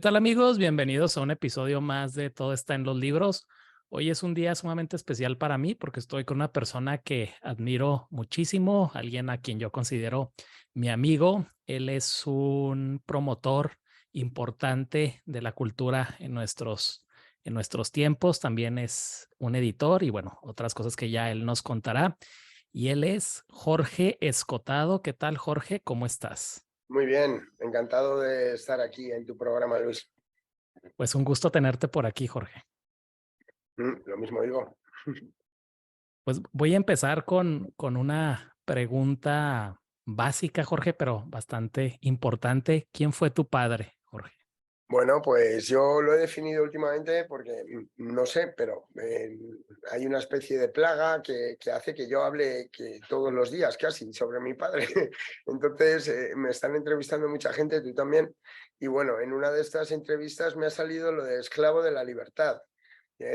Tal amigos? Bienvenidos a un episodio más de Todo está en los libros. Hoy es un día sumamente especial para mí porque estoy con una persona que admiro muchísimo, alguien a quien yo considero mi amigo. Él es un promotor importante de la cultura en nuestros tiempos. También es un editor y bueno, otras cosas que ya él nos contará. Y él es Jorge Escotado. ¿Qué tal, Jorge? ¿Cómo estás? Muy bien, encantado de estar aquí en tu programa, Luis. Pues un gusto tenerte por aquí, Jorge. Lo mismo digo. Pues voy a empezar con una pregunta básica, Jorge, pero bastante importante. ¿Quién fue tu padre, Jorge? Bueno, pues yo lo he definido últimamente porque no sé, pero hay una especie de plaga que hace que yo hable todos los días casi sobre mi padre. Entonces me están entrevistando mucha gente, tú también. Y bueno, en una de estas entrevistas me ha salido lo de esclavo de la libertad.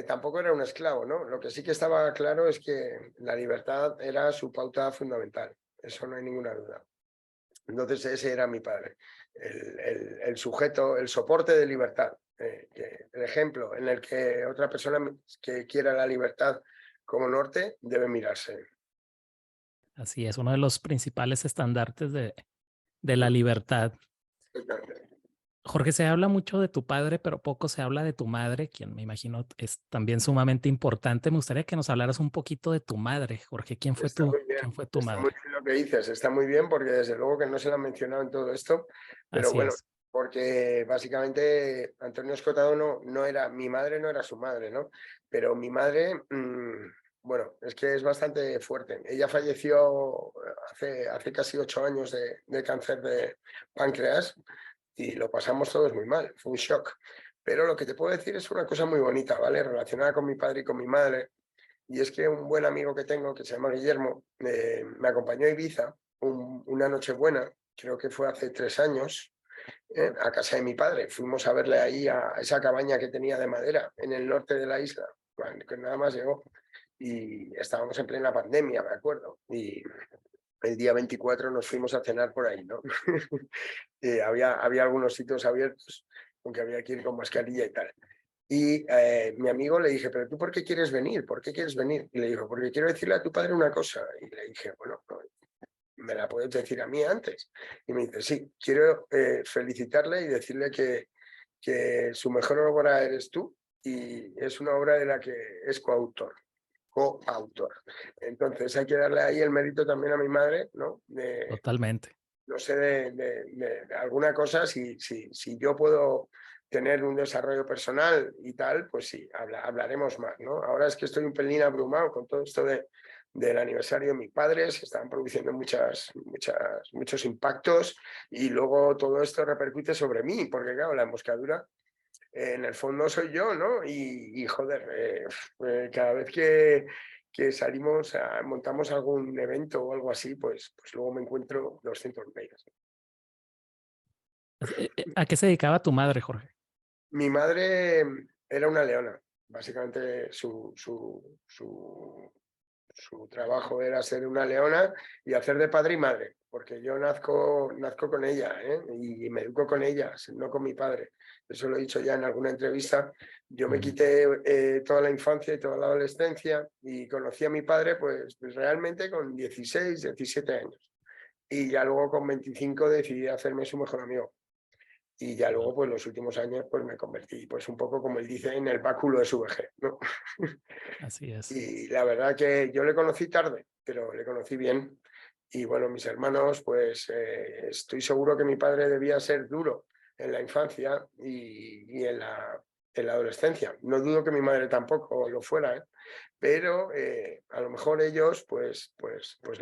Tampoco era un esclavo, ¿no? Lo que sí que estaba claro es que la libertad era su pauta fundamental. Eso no hay ninguna duda. Entonces ese era mi padre, el sujeto, el soporte de libertad, el ejemplo en el que otra persona que quiera la libertad como norte debe mirarse. Así es, uno de los principales estandartes de la Mm, libertad. exactamente. Jorge, se habla mucho de tu padre, pero poco se habla de tu madre, quien me imagino es también sumamente importante. Me gustaría que nos hablaras un poquito de tu madre, Jorge. ¿Quién fue tu Está muy madre? bien lo que dices, está muy bien porque desde luego que no se lo han mencionado en todo esto, pero Así bueno, es. porque básicamente Antonio Escotado no era, mi madre no era su madre, ¿no? Pero mi madre, bueno, es que es bastante fuerte. Ella falleció hace casi 8 años de cáncer de páncreas y lo pasamos todos muy mal, fue un shock. Pero lo que te puedo decir es una cosa muy bonita, ¿vale? Relacionada con mi padre y con mi madre. Y es que un buen amigo que tengo, que se llama Guillermo, me acompañó a Ibiza una Nochebuena, creo que fue hace 3 años, a casa de mi padre. Fuimos a verle ahí a esa cabaña que tenía de madera en el norte de la isla, que nada más llegó. Y estábamos en plena pandemia, me acuerdo. Y el día 24 nos fuimos a cenar por ahí, ¿no? Había algunos sitios abiertos, aunque había que ir con mascarilla y tal. Y mi amigo le dije, pero ¿tú por qué quieres venir? ¿Por qué quieres venir? Y le dijo, porque quiero decirle a tu padre una cosa. Y le dije, bueno, no, me la puedes decir a mí antes. Y me dice, sí, quiero felicitarle y decirle que su mejor obra eres tú y es una obra de la que es coautor. Entonces hay que darle ahí el mérito también a mi madre, ¿no? Totalmente. No sé, de alguna cosa, si yo puedo tener un desarrollo personal y tal, pues sí, hablaremos más, ¿no? Ahora es que estoy un pelín abrumado con todo esto del aniversario de mi padre, se están produciendo muchos impactos y luego todo esto repercute sobre mí, porque claro, la emboscadura en el fondo soy yo, ¿no? Y joder, cada vez que salimos, montamos algún evento o algo así, pues luego me encuentro 200 mails. ¿A qué se dedicaba tu madre, Jorge? Mi madre era una leona. Básicamente su trabajo era ser una leona y hacer de padre y madre, porque yo nazco con ella, ¿eh? Y me educo con ella, no con mi padre. Eso lo he dicho ya en alguna entrevista. Yo me Ujú. quité toda la infancia y toda la adolescencia y conocí a mi padre pues realmente con 16, 17 años. Y ya luego con 25 decidí hacerme su mejor amigo. Y ya Wow, luego, pues los últimos años, pues me convertí, pues un poco como él dice, en el báculo de su vejez, ¿no? así es. Y la verdad que yo le conocí tarde, pero le conocí bien. Y bueno, mis hermanos, pues estoy seguro que mi padre debía ser duro en la infancia y en la adolescencia. No dudo que mi madre tampoco lo fuera, ¿eh? Pero a lo mejor ellos pues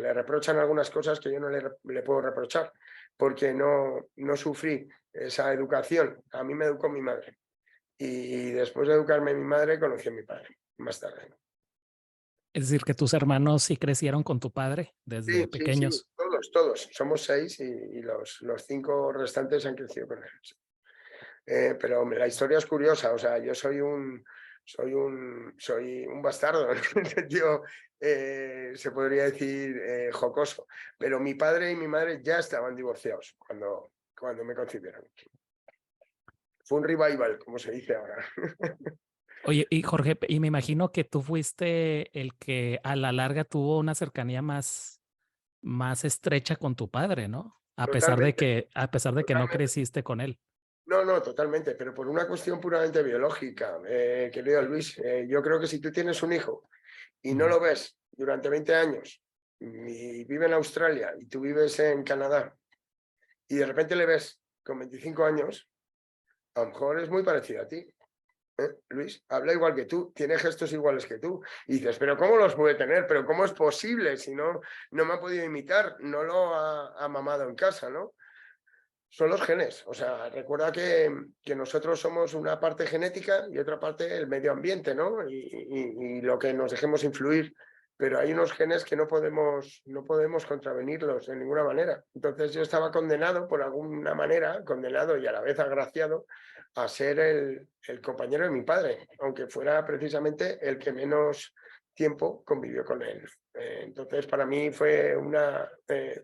le reprochan algunas cosas que yo no le puedo reprochar, porque no sufrí esa educación. A mí me educó mi madre. Y después de educarme mi madre, conocí a mi padre, más tarde. Es decir, que tus hermanos sí crecieron con tu padre desde Sí, sí, sí, pequeños. todos. Somos 6 y los 5 restantes han crecido con él. Sí. Pero la historia es curiosa, o sea, yo soy un bastardo, en el sentido, se podría decir, jocoso. Pero mi padre y mi madre ya estaban divorciados cuando me concibieron. Fue un revival, como se dice ahora. Oye, y Jorge, y me imagino que tú fuiste el que a la larga tuvo una cercanía más estrecha con tu padre, ¿no? Totalmente, A pesar de que no totalmente. creciste con él. No, no, totalmente, pero por una cuestión puramente biológica, querido Luis. Yo creo que si tú tienes un hijo y no Ujú. lo ves durante 20 años y vive en Australia y tú vives en Canadá y de repente le ves con 25 años, a lo mejor es muy parecido a ti. Luis, habla igual que tú, tiene gestos iguales que tú. Y dices, pero ¿cómo los puede tener? ¿Pero cómo es posible? Si no, no me ha podido imitar, no lo ha mamado en casa, ¿no? Son los genes. O sea, recuerda que nosotros somos una parte genética y otra parte el medio ambiente, ¿no? Y lo que nos dejemos influir. Pero hay unos genes que no podemos contravenirlos de ninguna manera. Entonces yo estaba condenado, por alguna manera, condenado y a la vez agraciado, a ser el compañero de mi padre, aunque fuera precisamente el que menos tiempo convivió con él. Entonces para mí fue una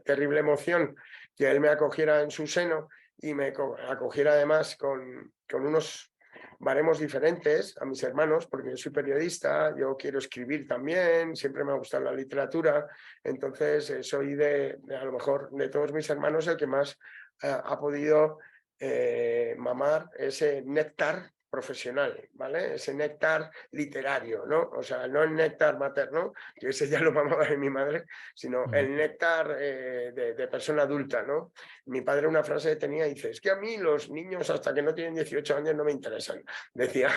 terrible emoción que él me acogiera en su seno y me acogiera además con unos baremos diferentes a mis hermanos, porque yo soy periodista, yo quiero escribir también, siempre me ha gustado la literatura, entonces soy a lo mejor de todos mis hermanos el que más ha podido mamar ese néctar profesional, ¿vale? Ese néctar literario, ¿no? O sea, no el néctar materno, que ese ya lo mamaba de mi madre, sino Ujú. el néctar de persona adulta, ¿no? Mi padre una frase tenía, dice, es que a mí los niños hasta que no tienen 18 años no me interesan. Decía,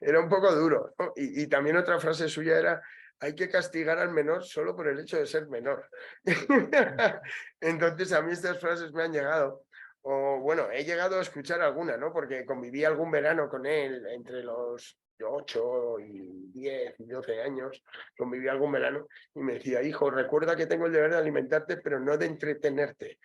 era un poco duro, ¿no? Y también otra frase suya era, hay que castigar al menor solo por el hecho de ser menor. Entonces a mí estas frases me han llegado. O bueno, he llegado a escuchar alguna, ¿no? Porque conviví algún verano con él entre los 8 y 10 y 12 años, conviví algún verano y me decía, hijo, recuerda que tengo el deber de alimentarte, pero no de entretenerte.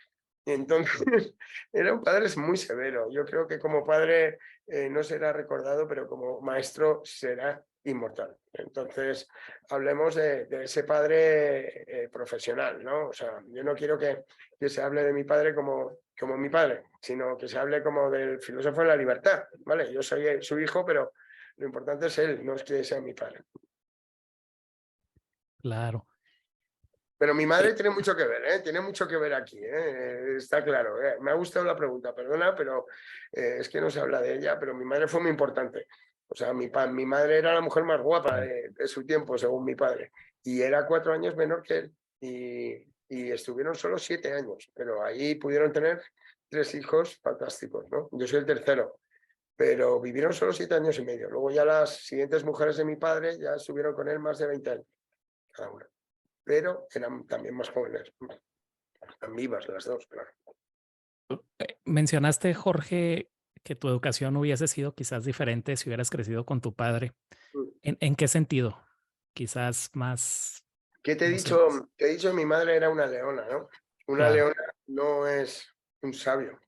Y entonces era un padre muy severo. Yo creo que como padre no será recordado, pero como maestro será inmortal. Entonces, hablemos de ese padre profesional, ¿no? O sea, yo no quiero que se hable de mi padre como mi padre, sino que se hable como del filósofo de la libertad, ¿vale? Yo soy su hijo, pero lo importante es él, no es que sea mi padre. Claro. Pero mi Eh, madre tiene mucho que ver, ¿eh? Tiene mucho que ver aquí, ¿eh? Está claro. Me ha gustado la pregunta, perdona, pero es que no se habla de ella, pero mi madre fue muy importante. O sea, mi madre era la mujer más guapa mm, de su tiempo, según mi padre, y era 4 años menor que él. Y estuvieron solo 7 años, pero ahí pudieron tener 3 hijos fantásticos, ¿no? Yo soy el tercero, pero vivieron solo 7 años y medio. Luego ya las siguientes mujeres de mi padre ya estuvieron con él más de 20 años cada una, pero eran también más jóvenes. Están vivas las dos, claro. Mencionaste, Jorge, que tu educación hubiese sido quizás diferente si hubieras crecido con tu padre. ¿En qué sentido? Quizás más, ¿Qué te he no sé, dicho? Te he dicho, mi madre era una leona, ¿no? Una claro. leona no es un sabio,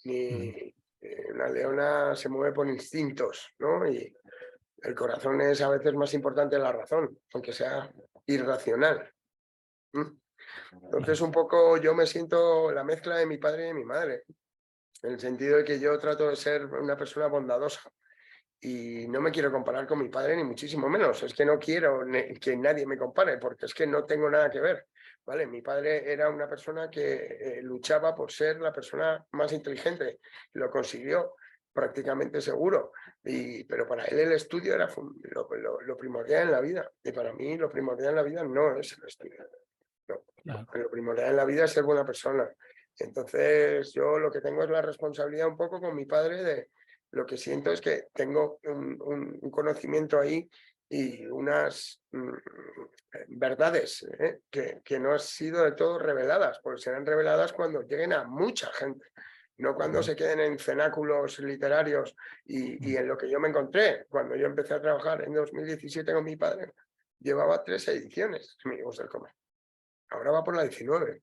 ni Ujú. una leona se mueve por instintos, ¿no? Y el corazón es a veces más importante que la razón, aunque sea irracional. ¿Mm? Entonces, Claro. un poco yo me siento la mezcla de mi padre y de mi madre, en el sentido de que yo trato de ser una persona bondadosa. Y no me quiero comparar con mi padre, ni muchísimo menos. Es que no quiero que nadie me compare, porque es que no tengo nada que ver. ¿Vale? Mi padre era una persona que luchaba por ser la persona más inteligente. Lo consiguió prácticamente seguro. Pero para él el estudio era lo primordial en la vida. Y para mí lo primordial en la vida no es el estudio. No. Claro. Lo primordial en la vida es ser buena persona. Entonces yo lo que tengo es la responsabilidad un poco con mi padre de lo que siento es que tengo un conocimiento ahí y unas verdades que no han sido de todo reveladas, porque serán reveladas cuando lleguen a mucha gente, no cuando Ujú. se queden en cenáculos literarios y Ujú. en lo que yo me encontré. Cuando yo empecé a trabajar en 2017 con mi padre, llevaba 3 ediciones, Amigos del Comer. Ahora va por la 19.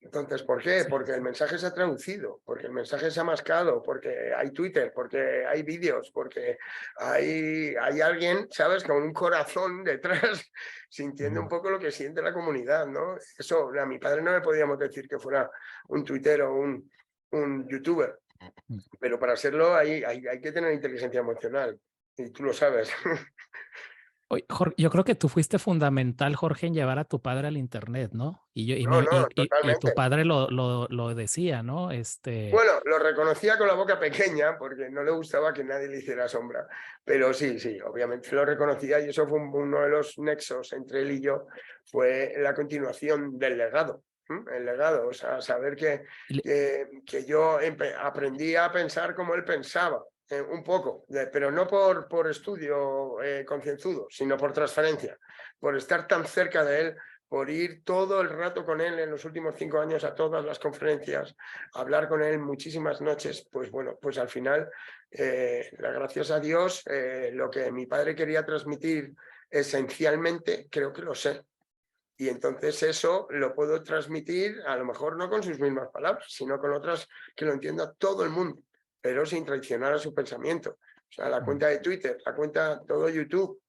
Entonces, ¿por qué? Sí. Porque el mensaje se ha traducido, porque el mensaje se ha mascado, porque hay Twitter, porque hay vídeos, porque hay alguien, ¿sabes?, con un corazón detrás, sintiendo un Ujú. poco lo que siente la comunidad, ¿no? Eso, a mi padre no le podíamos decir que fuera un tuitero o un youtuber. Mm. Pero para serlo hay que tener inteligencia emocional, y tú lo sabes. Oye, yo creo que tú fuiste fundamental, Jorge, en llevar a tu padre al internet, ¿no? No, no, Y tu totalmente. padre lo decía, ¿no? Bueno, lo reconocía con la boca pequeña porque no le gustaba que nadie le hiciera sombra, pero sí, sí, obviamente lo reconocía y eso fue uno de los nexos entre él y yo, fue la continuación del legado. El legado, o sea, saber que yo aprendí a pensar como él pensaba, un poco, pero no por estudio concienzudo, sino por transferencia, por estar tan cerca de él, por ir todo el rato con él en los últimos 5 años a todas las conferencias, hablar con él muchísimas noches, pues bueno, pues al final, gracias a Dios, lo que mi padre quería transmitir esencialmente, creo que lo sé. Y entonces eso lo puedo transmitir, a lo mejor no con sus mismas palabras, sino con otras que lo entienda todo el mundo, pero sin traicionar a su pensamiento. O sea, la cuenta de Twitter, la cuenta, todo YouTube,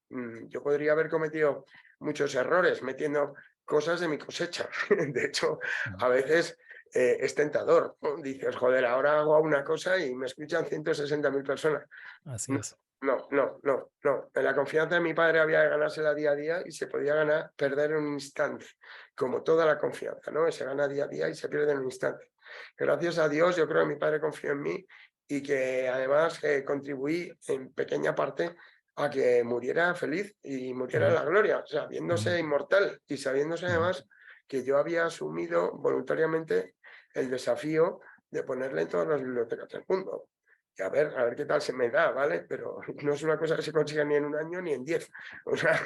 yo podría haber cometido muchos errores metiendo cosas de mi cosecha. De hecho, a veces es tentador, ¿no? Dices, joder, ahora hago una cosa y me escuchan 160.000 personas. Así es. No, no, no, no. En la confianza de mi padre había que ganársela día a día y se podía ganar, perder en un instante, como toda la confianza, ¿no? Se gana día a día y se pierde en un instante. Gracias a Dios, yo creo que mi padre confió en mí y que además contribuí en pequeña parte a que muriera feliz y muriera en la gloria, o sea, viéndose inmortal y sabiéndose además que yo había asumido voluntariamente el desafío de ponerle en todas las bibliotecas del mundo. Y a ver qué tal se me da, ¿vale? Pero no es una cosa que se consiga ni en un año ni en 10. O sea,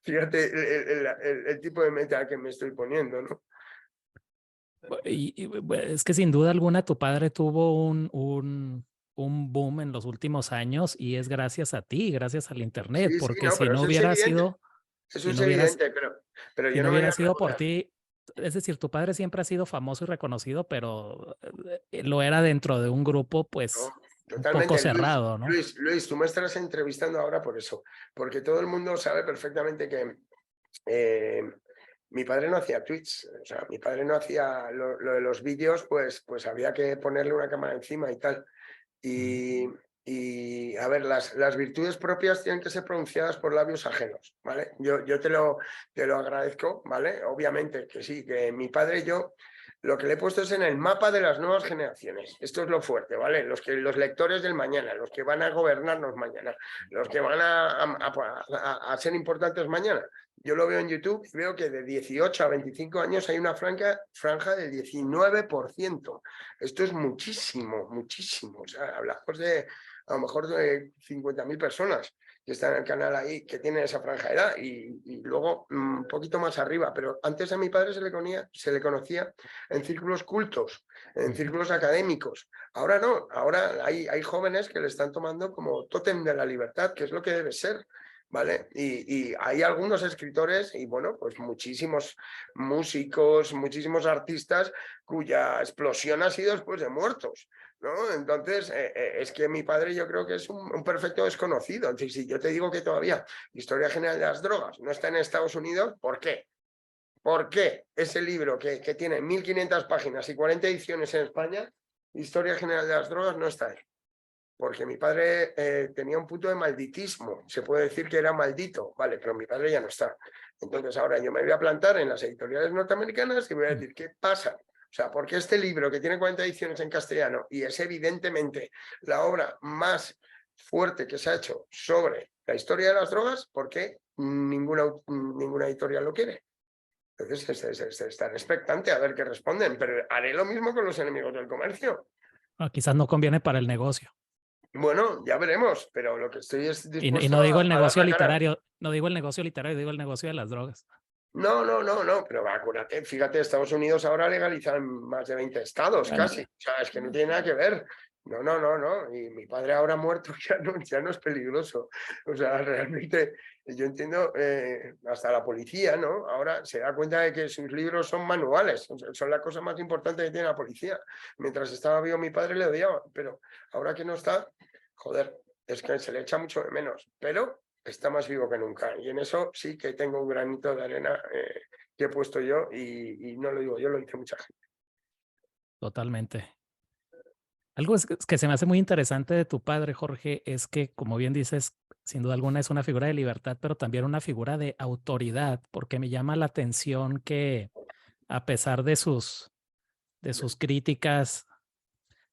fíjate el tipo de meta que me estoy poniendo, ¿no? Es que sin duda alguna tu padre tuvo un boom en los últimos años y es gracias a ti, gracias al internet, Sí, sí, porque no, si pero no eso es hubiera evidente. sido, Eso si es no hubieras, evidente, pero si yo no no me hubiera voy a sido por preguntar. ti, es decir, tu padre siempre ha sido famoso y reconocido, pero lo era dentro de un grupo, No, pues, un poco totalmente, Luis. cerrado, ¿no? Luis, tú me estás entrevistando ahora por eso, porque todo el mundo sabe perfectamente que mi padre no hacía tweets, o sea, mi padre no hacía lo de los vídeos, pues había que ponerle una cámara encima y tal. Y, a ver, las virtudes propias tienen que ser pronunciadas por labios ajenos, ¿vale? Yo te lo agradezco, ¿vale? Obviamente que sí, que mi padre y yo lo que le he puesto es en el mapa de las nuevas generaciones. Esto es lo fuerte, ¿vale? Los lectores del mañana, los que van a gobernarnos mañana, los que van a ser importantes mañana. Yo lo veo en YouTube y veo que de 18 a 25 años hay una franja del 19%. Esto es muchísimo, muchísimo. O sea, hablamos de a lo mejor de 50.000 personas que están en el canal ahí, que tienen esa franja de edad y luego un poquito más arriba. Pero antes a mi padre se le conocía en círculos cultos, en círculos académicos. Ahora no, ahora hay jóvenes que le están tomando como tótem de la libertad, que es lo que debe ser. ¿Vale? Y hay algunos escritores y bueno, pues muchísimos músicos, muchísimos artistas cuya explosión ha sido después de muertos, ¿no? Entonces, es que mi padre yo creo que es un perfecto desconocido. Entonces, si yo te digo que todavía Historia General de las Drogas no está en Estados Unidos, ¿por qué? ¿Por qué ese libro que tiene 1.500 páginas y 40 ediciones en España, Historia General de las Drogas, no está ahí? Porque mi padre tenía un punto de malditismo, se puede decir que era maldito, vale, pero mi padre ya no está. Entonces ahora yo me voy a plantar en las editoriales norteamericanas y voy a decir, ¿qué pasa? O sea, porque este libro que tiene 40 ediciones en castellano y es evidentemente la obra más fuerte que se ha hecho sobre la historia de las drogas, ¿por qué ninguna editorial lo quiere? Entonces estar expectante a ver qué responden, pero haré lo mismo con los enemigos del comercio. Quizás no conviene para el negocio. Bueno, ya veremos, pero lo que estoy es Y dispuesto no digo el a dar negocio la cara. literario, no digo el negocio literario, digo el negocio de las drogas. No, no, no, no, pero acuérdate, fíjate, Estados Unidos ahora legalizan más de 20 estados Bueno, casi, o sea, es que no tiene nada que ver. No, no, no, no, y mi padre ahora muerto ya no es peligroso. O sea, realmente yo entiendo, hasta la policía, ¿no? Ahora se da cuenta de que sus libros son manuales, o sea, son la cosa más importante que tiene la policía. Mientras estaba vivo mi padre le odiaba, pero ahora que no está, joder, es que se le echa mucho de menos, pero está más vivo que nunca. Y en eso sí que tengo un granito de arena que he puesto yo y no lo digo yo, lo dice mucha gente. totalmente. Algo que se me hace muy interesante de tu padre, Jorge, es que, como bien dices, sin duda alguna es una figura de libertad, pero también una figura de autoridad, porque me llama la atención que a pesar de sus críticas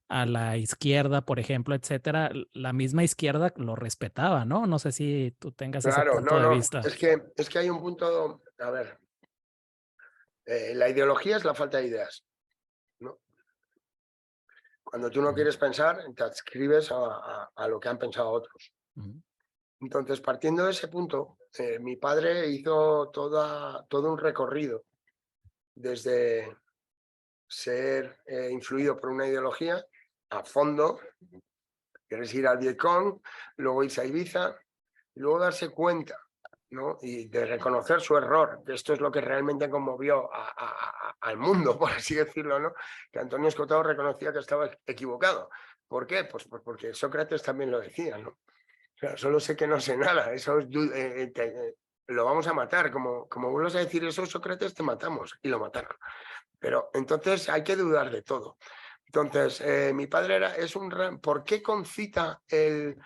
a la izquierda, por ejemplo, etcétera, la misma izquierda lo respetaba, ¿no? No sé si tú tengas ese Claro, punto no, de no, vista. es que hay un punto, a ver, la ideología es la falta de ideas, ¿no? Cuando tú no Ujú, quieres pensar, te adscribes a lo que han pensado otros. ujú, Entonces, partiendo de ese punto, mi padre hizo todo un recorrido desde ser influido por una ideología a fondo, quieres ir al Vietcong, luego irse a Ibiza, y luego darse cuenta, ¿no? Y de reconocer su error, que esto es lo que realmente conmovió al mundo, por así decirlo, ¿no? Que Antonio Escotado reconocía que estaba equivocado. ¿Por qué? Pues porque Sócrates también lo decía, ¿no? O sea, solo sé que no sé nada, eso es, lo vamos a matar, como vuelvas a decir eso, Sócrates, te matamos, y lo mataron. Pero entonces hay que dudar de todo. Entonces, mi padre es un... ¿Por qué concita el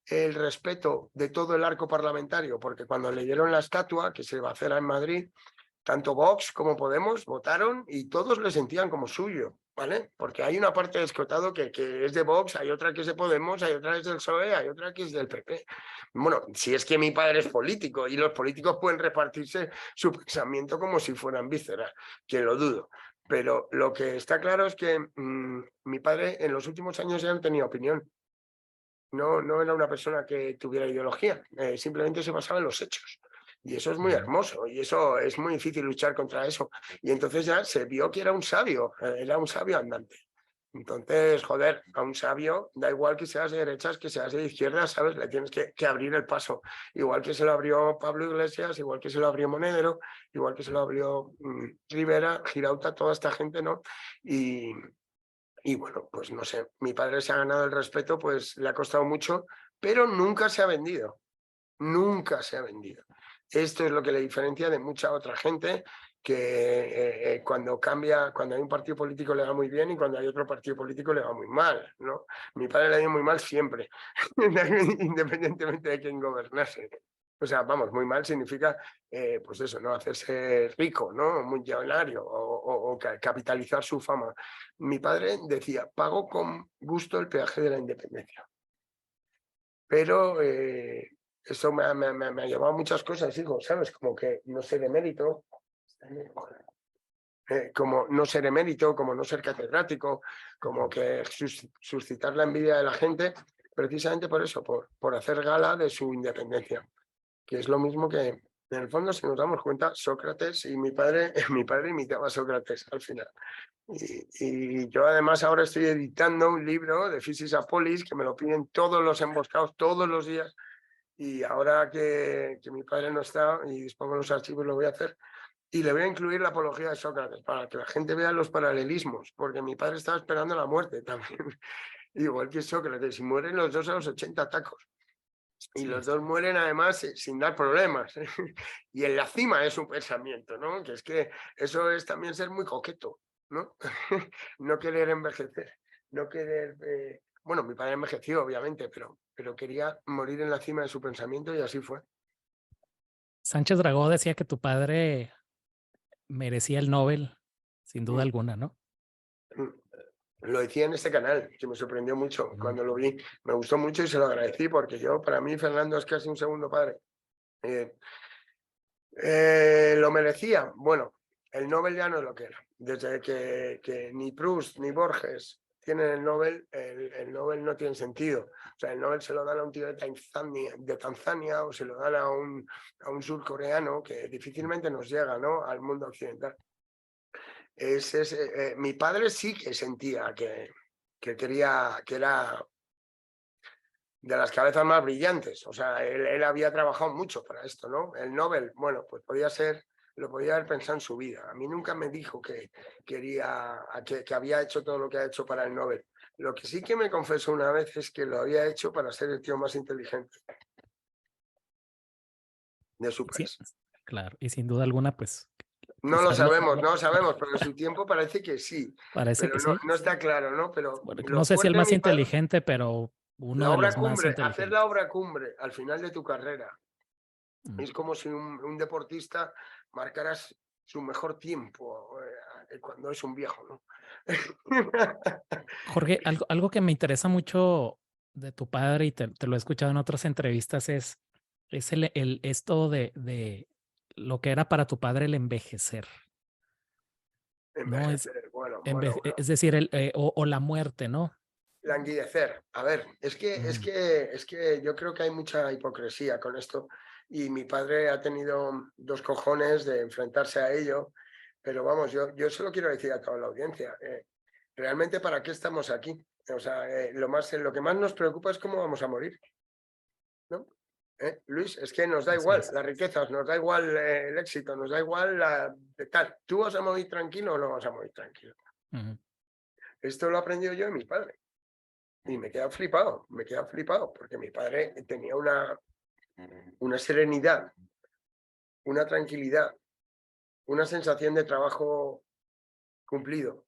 respeto de todo el arco parlamentario? Porque cuando le dieron la estatua, que se va a hacer en Madrid, tanto Vox como Podemos votaron y todos le sentían como suyo, ¿vale? Porque hay una parte de Escotado que es de Vox, hay otra que es de Podemos, hay otra que es del PSOE, hay otra que es del PP. Bueno, si es que mi padre es político y los políticos pueden repartirse su pensamiento como si fueran vísceras, que lo dudo. Pero lo que está claro es que mi padre en los últimos años ya no tenía opinión. No, no era una persona que tuviera ideología, simplemente se basaba en los hechos. Y eso es muy ujú. hermoso y eso es muy difícil luchar contra eso. Y entonces ya se vio que era un sabio andante. Entonces, joder, a un sabio da igual que seas de derechas, que seas de izquierdas, ¿sabes? Le tienes que abrir el paso. Igual que se lo abrió Pablo Iglesias, igual que se lo abrió Monedero, igual que se lo abrió Rivera, Girauta, toda esta gente, ¿no? Y, y bueno, pues no sé, mi padre se ha ganado el respeto, pues le ha costado mucho, pero nunca se ha vendido, nunca se ha vendido. Esto es lo que le diferencia de mucha otra gente que cuando cambia, cuando hay un partido político le va muy bien y cuando hay otro partido político le va muy mal, ¿no? Mi padre le ha ido muy mal siempre, independientemente de quién gobernase. O sea, vamos, muy mal significa, pues eso, ¿no? Hacerse rico, ¿no? Muy millonario o capitalizar su fama. Mi padre decía, pago con gusto el peaje de la independencia. Pero eso me ha llevado a muchas cosas, digo, ¿sabes? Como que no ser emérito, como no ser emérito, como no ser catedrático, como que suscitar la envidia de la gente, precisamente por eso, por hacer gala de su independencia, que es lo mismo que, en el fondo, si nos damos cuenta, Sócrates y mi padre, mi padre imitaba a Sócrates al final. Y yo además ahora estoy editando un libro de Physis Apolis que me lo piden todos los emboscados, todos los días, y ahora que mi padre no está y dispongo los archivos lo voy a hacer, y le voy a incluir la apología de Sócrates para que la gente vea los paralelismos, porque mi padre estaba esperando la muerte también, igual que Sócrates, y mueren los dos a los 80 tacos. Y Sí, los dos mueren además sin dar problemas. Y en la cima de su pensamiento, ¿no? Que es que eso es también ser muy coqueto, ¿no? No querer envejecer, no querer... Bueno, mi padre envejeció, obviamente, pero quería morir en la cima de su pensamiento y así fue. Sánchez Dragó decía que tu padre merecía el Nobel, sin duda Mm, alguna, ¿no? mm. Lo decía en este canal, que me sorprendió mucho Ujú. cuando lo vi. Me gustó mucho y se lo agradecí porque yo, para mí, Fernando es casi un segundo padre. Eh, ¿Lo merecía? Bueno, el Nobel ya no es lo que era. Desde que ni Proust ni Borges tienen el Nobel, el Nobel no tiene sentido. O sea, el Nobel se lo dan a un tío de Tanzania o se lo dan a un surcoreano que difícilmente nos llega, ¿no? Al mundo occidental. Mi padre sí que sentía que quería, que era de las cabezas más brillantes. O sea, él había trabajado mucho para esto, ¿no? El Nobel, bueno, pues podía ser, lo podía haber pensado en su vida. A mí nunca me dijo que quería, que había hecho todo lo que ha hecho para el Nobel. Lo que sí que me confesó una vez es que lo había hecho para ser el tío más inteligente de su Sí, país. claro. Y sin duda alguna, pues No lo quizás sabemos, no lo sabemos, pero en su tiempo parece que sí, parece pero que no, sí. no está claro, ¿no? Pero Bueno, no lo sé si el fuerte de más mi padre, inteligente, pero uno la de obra los más cumbre, hacer la inteligentes. obra cumbre al final de tu carrera, Mm. es como si un deportista marcara su mejor tiempo cuando es un viejo, ¿no? Jorge, algo que me interesa mucho de tu padre y te lo he escuchado en otras entrevistas es esto de lo que era para tu padre el envejecer, ¿no? Envejecer, bueno, Es decir, o la muerte, ¿no? languidecer. A ver, Mm. es que yo creo que hay mucha hipocresía con esto y mi padre ha tenido dos cojones de enfrentarse a ello, pero vamos, yo se lo quiero decir a toda la audiencia. ¿Realmente para qué estamos aquí? O sea, lo que más nos preocupa es cómo vamos a morir, ¿no? Luis, es que nos da Así igual es. las riquezas, nos da igual el éxito, nos da igual tal. ¿Tú vas a morir tranquilo o no vas a morir tranquilo? Ujú. Esto lo he aprendido yo de mi padre. Y me queda flipado, porque mi padre tenía una serenidad, una tranquilidad, una sensación de trabajo cumplido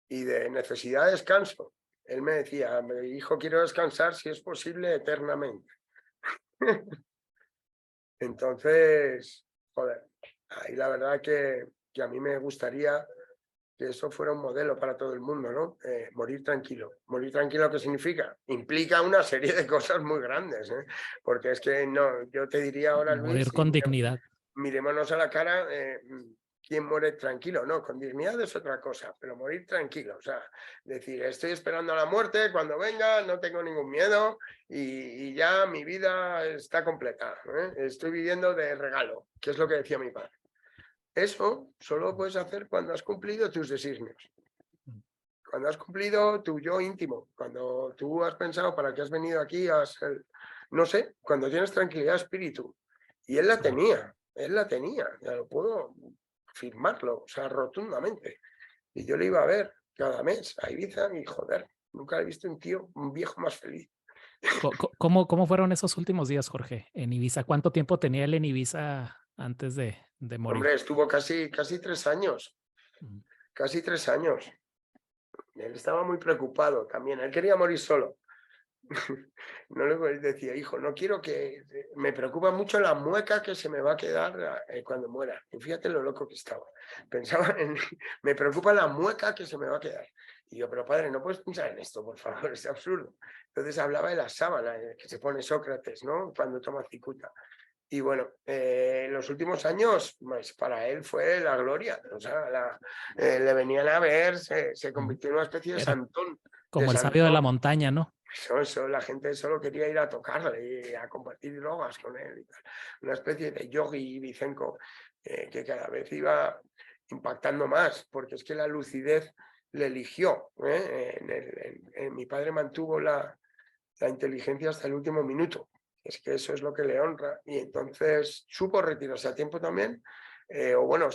y de necesidad de descanso. Él me decía, hijo, quiero descansar si es posible eternamente. Entonces, joder, ahí la verdad que a mí me gustaría que eso fuera un modelo para todo el mundo, ¿no? Morir tranquilo. Morir tranquilo, ¿qué significa? Implica una serie de cosas muy grandes, ¿eh? Porque es que no, yo te diría ahora, Morir Luis, y con dignidad. miremonos a la cara, ¿quién muere tranquilo? No, con dignidad es otra cosa, pero morir tranquilo, o sea, decir, estoy esperando a la muerte, cuando venga, no tengo ningún miedo y ya mi vida está completa, ¿eh? Estoy viviendo de regalo, que es lo que decía mi padre. Eso solo lo puedes hacer cuando has cumplido tus designios, cuando has cumplido tu yo íntimo, cuando tú has pensado para qué has venido aquí, no sé, cuando tienes tranquilidad de espíritu. Y Claro. él la tenía, ya lo puedo firmarlo, o sea, rotundamente. Y yo le iba a ver cada mes a Ibiza y joder, nunca he visto un viejo más feliz. ¿Cómo fueron esos últimos días, Jorge, en Ibiza? ¿Cuánto tiempo tenía él en Ibiza antes de morir? Hombre, estuvo casi 3 años, Mm. casi 3 años. Él estaba muy preocupado también, él quería morir solo. No le decía, hijo, no quiero que... Me preocupa mucho la mueca que se me va a quedar cuando muera. Y fíjate lo loco que estaba. Pensaba en... Me preocupa la mueca que se me va a quedar. Y yo, pero padre, no puedes pensar en esto, por favor, es absurdo. Entonces hablaba de la sábana que se pone Sócrates, ¿no? Cuando toma cicuta. Y bueno, los últimos años, pues para él fue la gloria. O sea, le venían a ver, se Mm. convirtió en una especie de Era santón. De como el sabio de la santón. montaña, ¿no? Eso, la gente solo quería ir a tocarle y a compartir drogas con él. Y tal. Una especie de yogi Vicenco que cada vez iba impactando más, porque es que la lucidez le eligió. Mi padre mantuvo la inteligencia hasta el último minuto. Es que eso es lo que le honra. Y entonces supo retirarse a tiempo también, o bueno,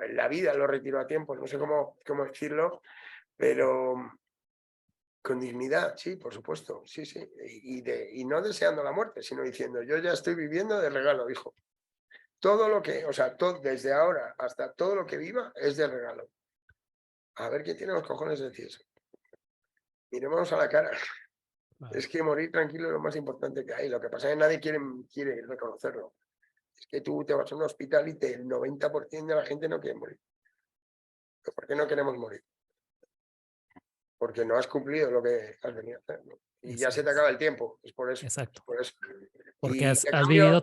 en la vida lo retiró a tiempo, no sé cómo decirlo, pero con dignidad, sí, por supuesto, sí, sí. Y no deseando la muerte, sino diciendo, yo ya estoy viviendo de regalo, hijo. Todo lo que, o sea, desde ahora hasta todo lo que viva es de regalo. A ver quién tiene los cojones de decir eso. Miremos a la cara. Claro. Es que morir tranquilo es lo más importante que hay. Lo que pasa es que nadie quiere reconocerlo. Es que tú te vas a un hospital y el 90% de la gente no quiere morir. ¿Por qué no queremos morir? Porque no has cumplido lo que has venido a hacer, ¿no? Y ya Así se te es. acaba el tiempo, es por eso, es Exacto. por eso. Porque Y en has vivido cambio,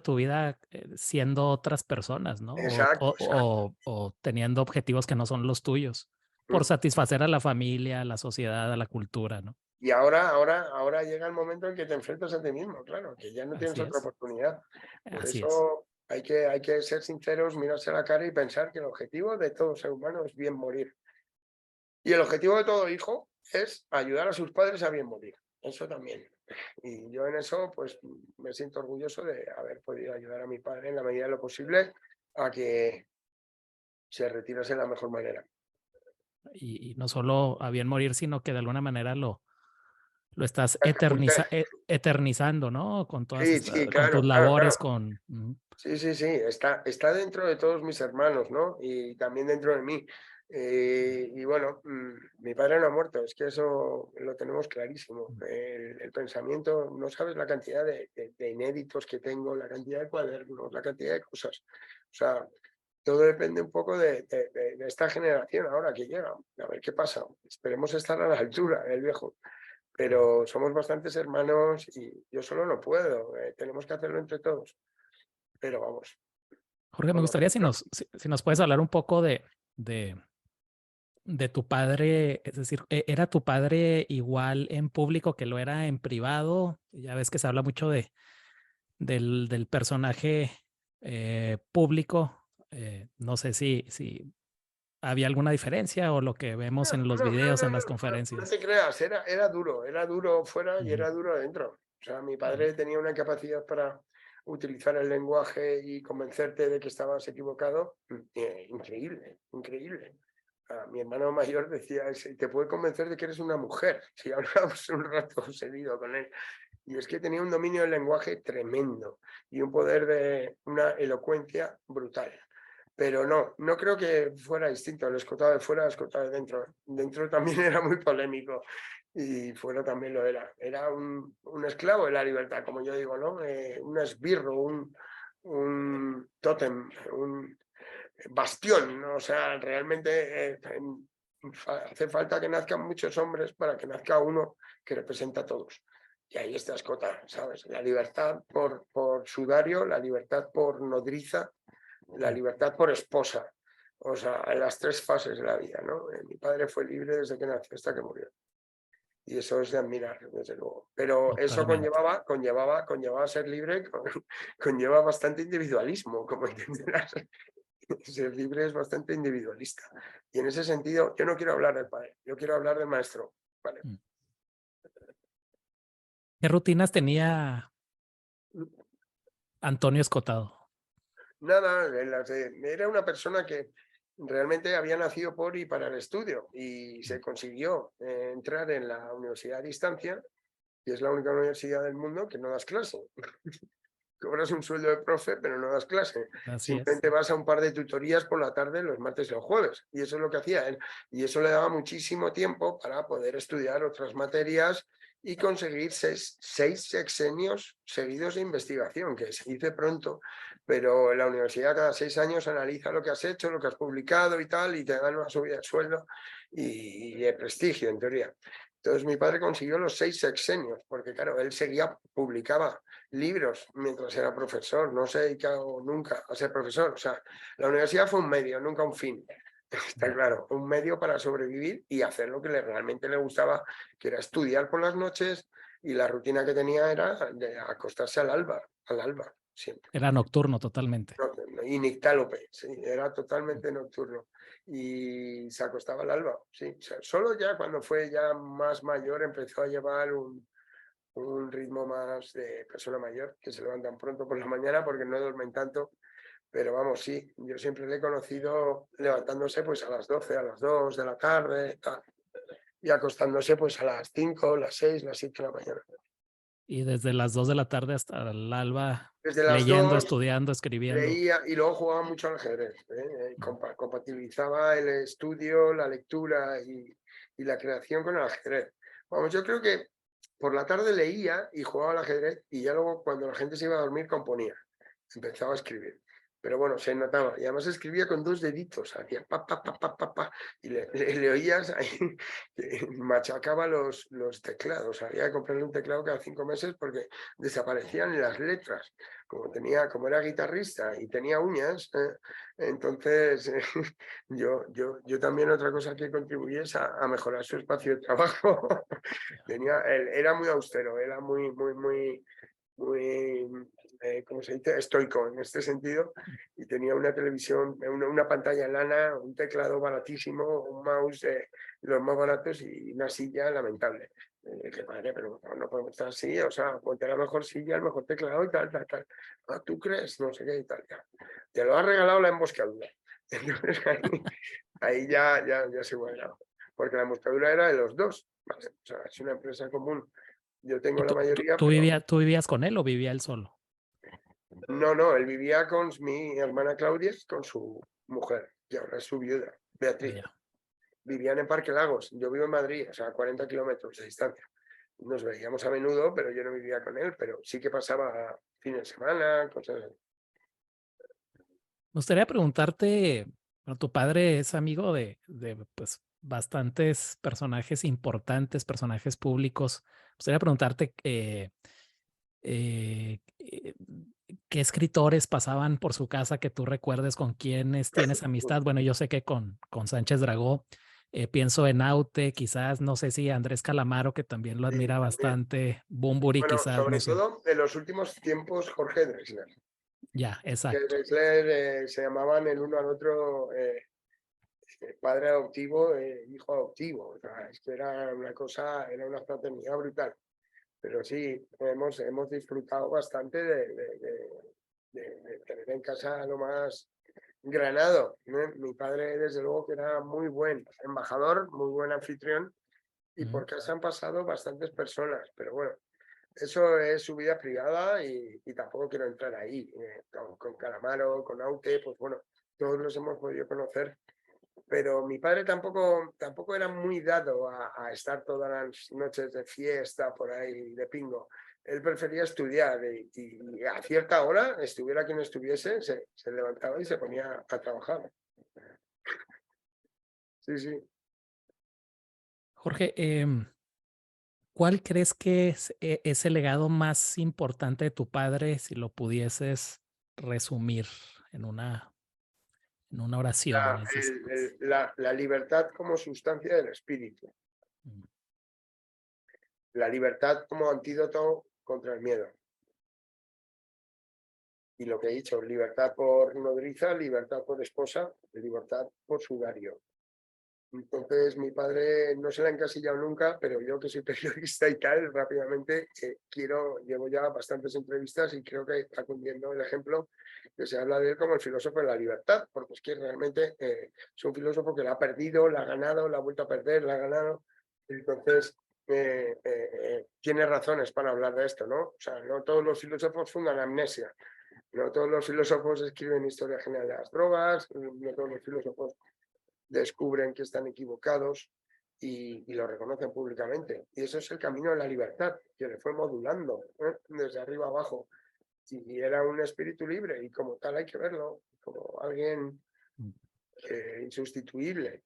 tu vida, siendo otras personas, ¿no? exacto, exacto. O teniendo objetivos que no son los tuyos, por satisfacer a la familia, a la sociedad, a la cultura, ¿no? Y ahora llega el momento en que te enfrentas a ti mismo, claro, que ya no tienes Así otra es. oportunidad. Por Así es. eso hay que ser sinceros, mirarse a la cara y pensar que el objetivo de todo ser humano es bien morir. Y el objetivo de todo hijo es ayudar a sus padres a bien morir. Eso también. Y yo en eso, pues me siento orgulloso de haber podido ayudar a mi padre en la medida de lo posible a que se retirase de la mejor manera. Y no solo a bien morir, sino que de alguna manera lo estás Usted, eternizando, ¿no? Con todas sí, sí, estas, con tus claro, claro, labores, claro. con... Sí, sí, sí, está dentro de todos mis hermanos, ¿no? Y también dentro de mí. Y bueno, mi padre no ha muerto, es que eso lo tenemos clarísimo. El pensamiento, no sabes la cantidad de inéditos que tengo, la cantidad de cuadernos, la cantidad de cosas. O sea, todo depende un poco de esta generación ahora que llega. A ver qué pasa. Esperemos estar a la altura del viejo. Pero somos bastantes hermanos y yo solo no puedo. Tenemos que hacerlo entre todos. Pero vamos, Jorge, me por lo gustaría pronto. si nos puedes hablar un poco de, de tu padre, es decir, ¿era tu padre igual en público que lo era en privado? Ya ves que se habla mucho del personaje público. No sé si había alguna diferencia o lo que vemos No, en los no, no, videos, no, en las no conferencias. te creas, era duro fuera y Ujú, era duro adentro. O sea, mi ujú, padre tenía una capacidad para utilizar el lenguaje y convencerte de que estabas equivocado, increíble, increíble. Mi hermano mayor decía, te puede convencer de que eres una mujer, si hablamos un rato seguido con él". Y es que tenía un dominio del lenguaje tremendo y un poder de una elocuencia brutal. Pero no, no creo que fuera distinto. El escotado de fuera, el escotado de dentro. Dentro también era muy polémico y fuera también lo era. Era un esclavo de la libertad, como yo digo, ¿no? Un esbirro, un tótem, un bastión, ¿no? O sea, realmente hace falta que nazcan muchos hombres para que nazca uno que representa a todos. Y ahí está Escota, ¿sabes? La libertad por sudario, la libertad por nodriza, la libertad por esposa. O sea, en las tres fases de la vida, ¿no? Mi padre fue libre desde que nació hasta que murió. Y eso es de admirar, desde luego. Pero eso totalmente. conllevaba ser libre, conlleva bastante individualismo, como entenderás. Ser libre es bastante individualista. Y en ese sentido, yo no quiero hablar del padre, yo quiero hablar del maestro. Vale. Mm. ¿Qué rutinas tenía Antonio Escotado? Nada, era una persona que realmente había nacido por y para el estudio y se consiguió entrar en la universidad a distancia, y es la única universidad del mundo que no das clase. Cobras un sueldo de profe, pero no das clase. Así es. Simplemente vas a un par de tutorías por la tarde, los martes y los jueves. Y eso es lo que hacía él. Y eso le daba muchísimo tiempo para poder estudiar otras materias y conseguir seis sexenios seguidos de investigación, que se dice pronto, pero en la universidad cada 6 años analiza lo que has hecho, lo que has publicado y tal, y te dan una subida de sueldo y de prestigio, en teoría. Entonces mi padre consiguió los 6 sexenios, porque claro, él publicaba libros mientras era profesor, no se ha dedicado nunca a ser profesor. O sea, la universidad fue un medio, nunca un fin. Está claro, un medio para sobrevivir y hacer lo que realmente le gustaba, que era estudiar por las noches, y la rutina que tenía era de acostarse al alba, siempre. Era nocturno totalmente. Inictálope, sí, era totalmente nocturno. Y se acostaba al alba, sí. O sea, solo ya cuando fue ya más mayor empezó a llevar un ritmo más de persona mayor, que se levantan pronto por la mañana porque no duermen tanto. Pero vamos, sí, yo siempre le he conocido levantándose pues a las 12, a las 2 de la tarde, tal, y acostándose pues a las 5, las 6, las 7 de la mañana. Y desde las 2 de la tarde hasta el alba, Desde las leyendo, 2 estudiando, escribiendo. leía y luego jugaba mucho al ajedrez. Compatibilizaba el estudio, la lectura y la creación con el ajedrez. Vamos, yo creo que por la tarde leía y jugaba al ajedrez, y ya luego cuando la gente se iba a dormir componía, empezaba a escribir. Pero bueno, se notaba. Y además escribía con 2 deditos, hacía pa, pa, pa, pa, pa, pa, y le oías ahí, que machacaba los teclados. Había que comprarle un teclado cada 5 meses porque desaparecían las letras. Como era guitarrista y tenía uñas, entonces yo también, otra cosa que contribuí es a mejorar su espacio de trabajo. Él era muy austero, era muy, ¿cómo se dice? Estoico en este sentido, y tenía una televisión, una pantalla lana, un teclado baratísimo, un mouse de los más baratos y una silla lamentable. Dije, madre, pero no podemos estar así, o sea, ponte la mejor silla, el mejor teclado y tal, tal, tal. Ah, ¿tú crees? No sé qué y tal. Ya. Te lo ha regalado la emboscadura. Entonces ahí ya se guardaba, porque la emboscadura era de los dos. ¿Vale? O sea, es una empresa común Yo tengo ¿Y la mayoría, pero tú vivías con él o vivía él solo? no, él vivía con mi hermana Claudia, con su mujer, que ahora es su viuda, Ah, Beatriz. ya. Vivían en Parque Lagos, yo vivo en Madrid, o sea, a 40 kilómetros de distancia. Nos veíamos a menudo, pero yo no vivía con él, pero sí que pasaba fines de semana, cosas así. Me gustaría preguntarte, bueno, tu padre es amigo pues, bastantes personajes importantes, personajes públicos. Me gustaría preguntarte qué escritores pasaban por su casa que tú recuerdes, con quiénes tienes amistad. Bueno, yo sé que con Sánchez Dragó, pienso en Aute, quizás, no sé si Andrés Calamaro, que también lo Sí, admira también. bastante, Bunbury, Bueno, quizás, no sobre sé. todo en los últimos tiempos, Jorge Drexler. Ya, Que exacto. Drexler se llamaban el uno al otro padre adoptivo, hijo adoptivo. O sea, es que era una cosa, era una fraternidad brutal. Pero sí, hemos disfrutado bastante de tener en casa lo más granado, ¿no? Mi padre, desde luego, que era muy buen embajador, muy buen anfitrión, y Ujú. por casa han pasado bastantes personas, pero bueno, eso es su vida privada y tampoco quiero entrar ahí. Con Calamaro, con Aute, pues bueno, todos los hemos podido conocer, pero mi padre tampoco era muy dado a estar todas las noches de fiesta por ahí, de pingo. Él prefería estudiar y a cierta hora, estuviera quien estuviese, se levantaba y se ponía a trabajar. Sí, sí. Jorge, ¿cuál crees que es el legado más importante de tu padre, si lo pudieses resumir en una oración, en esas cosas? La libertad como sustancia del espíritu, Mm. la libertad como antídoto contra el miedo. Y lo que he dicho, libertad por nodriza, libertad por esposa, libertad por sudario. Entonces, mi padre no se la ha encasillado nunca, pero yo que soy periodista y tal, rápidamente llevo ya bastantes entrevistas y creo que está cumpliendo el ejemplo que se habla de él como el filósofo de la libertad, porque es que realmente es un filósofo que la ha perdido, la ha ganado, la ha vuelto a perder, la ha ganado. Entonces, tiene razones para hablar de esto, ¿no? O sea, no todos los filósofos fundan amnesia, no todos los filósofos escriben historia general de las drogas, no todos los filósofos descubren que están equivocados y lo reconocen públicamente. Y eso es el camino de la libertad, que le fue modulando desde arriba abajo. Y era un espíritu libre y como tal hay que verlo, como alguien insustituible.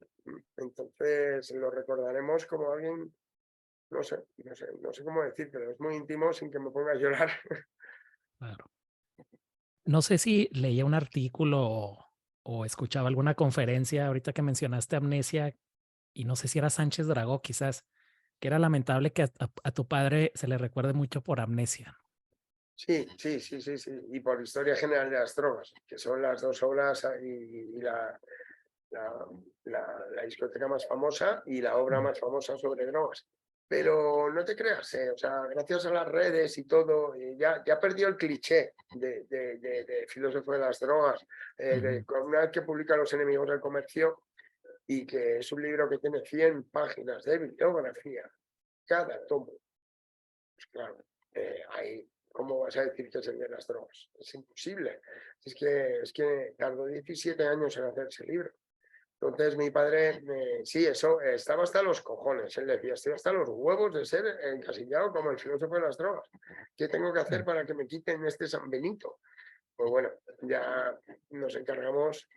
Entonces lo recordaremos como alguien, no sé cómo decir, pero es muy íntimo sin que me ponga a llorar. Claro. No sé si leía un artículo o escuchaba alguna conferencia ahorita que mencionaste amnesia, y no sé si era Sánchez Dragó, quizás, que era lamentable que a tu padre se le recuerde mucho por amnesia. Sí. Y por Historia General de las Drogas, que son las dos obras y la, la discoteca más famosa y la obra Mm. más famosa sobre drogas. Pero no te creas, o sea, gracias a las redes y todo, ya perdió el cliché de filósofo de las drogas. Ujú. Una vez que publica Los enemigos del comercio y que es un libro que tiene 100 páginas de bibliografía, cada tomo, pues claro, ahí, ¿cómo vas a decir que es el de las drogas? Es imposible. Es que tardó 17 años en hacer ese libro. Entonces mi padre, sí, eso, estaba hasta los cojones. Él decía, estoy hasta los huevos de ser encasillado como el filósofo de las drogas. ¿Qué tengo que hacer Mm. para que me quiten este San Benito? Pues bueno, ya nos encargamos.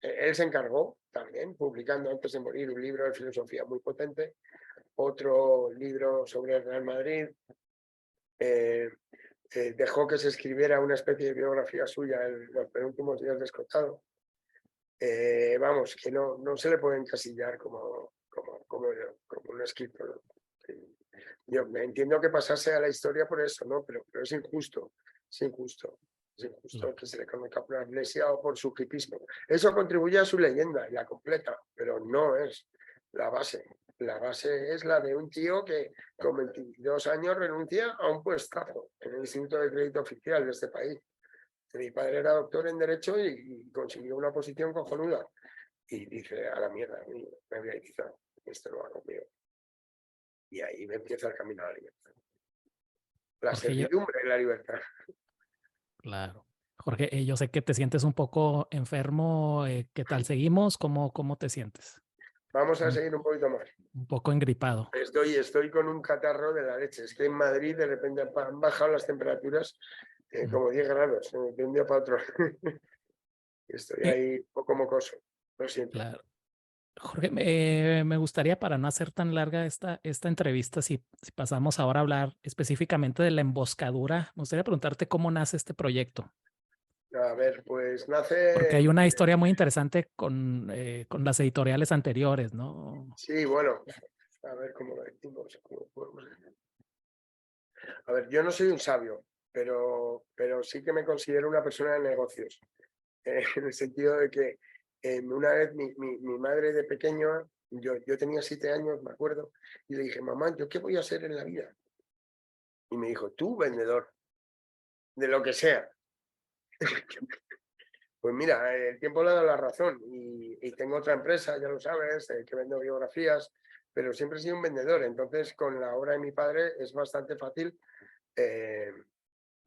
Él se encargó también, publicando antes de morir un libro de filosofía muy potente, otro libro sobre el Real Madrid. eh, Dejó que se escribiera una especie de biografía suya en los penúltimos días de escotado. Vamos, que no se le puede encasillar como un escritor. Yo me entiendo que pasase a la historia por eso, ¿no? Pero es injusto, es injusto. Es injusto Claro. que se le conozca por amnesia o por su hipismo. Eso contribuye a su leyenda y la completa, pero no es la base. La base es la de un tío que con 22 años renuncia a un puestazo en el Instituto de Crédito Oficial de este país. Mi padre era doctor en Derecho y consiguió una posición cojonuda. Y dice, a la mierda, me voy a Ibiza, esto lo hago conmigo. Y ahí me empieza el camino a la libertad. la Jorge, yo, servidumbre y la libertad. claro. Jorge, yo sé que te sientes un poco enfermo. ¿Qué tal seguimos? ¿Cómo te sientes? Vamos a Un, seguir un poquito más. un poco engripado. Estoy con un catarro de la leche. Es que en Madrid de repente han bajado las temperaturas Mm. como 10 grados de un día para otro. Estoy Eh, ahí un poco mocoso. Lo siento. claro. Jorge, me gustaría, para no hacer tan larga esta entrevista, si pasamos ahora a hablar específicamente de la emboscadura, me gustaría preguntarte cómo nace este proyecto, A ver, pues porque nace. hay una historia muy interesante con las editoriales anteriores, ¿no? Sí, bueno, a ver cómo lo decimos. Cómo podemos decir. A ver, yo no soy un sabio, pero sí que me considero una persona de negocios. En el sentido de que una vez mi madre de pequeño, yo tenía 7 años, me acuerdo, y le dije, mamá, ¿yo qué voy a hacer en la vida? Y me dijo, tú, vendedor, de lo que sea. Pues mira, el tiempo le ha dado la razón y tengo otra empresa, ya lo sabes, que vendo biografías, pero siempre he sido un vendedor. Entonces, con la obra de mi padre es bastante fácil eh,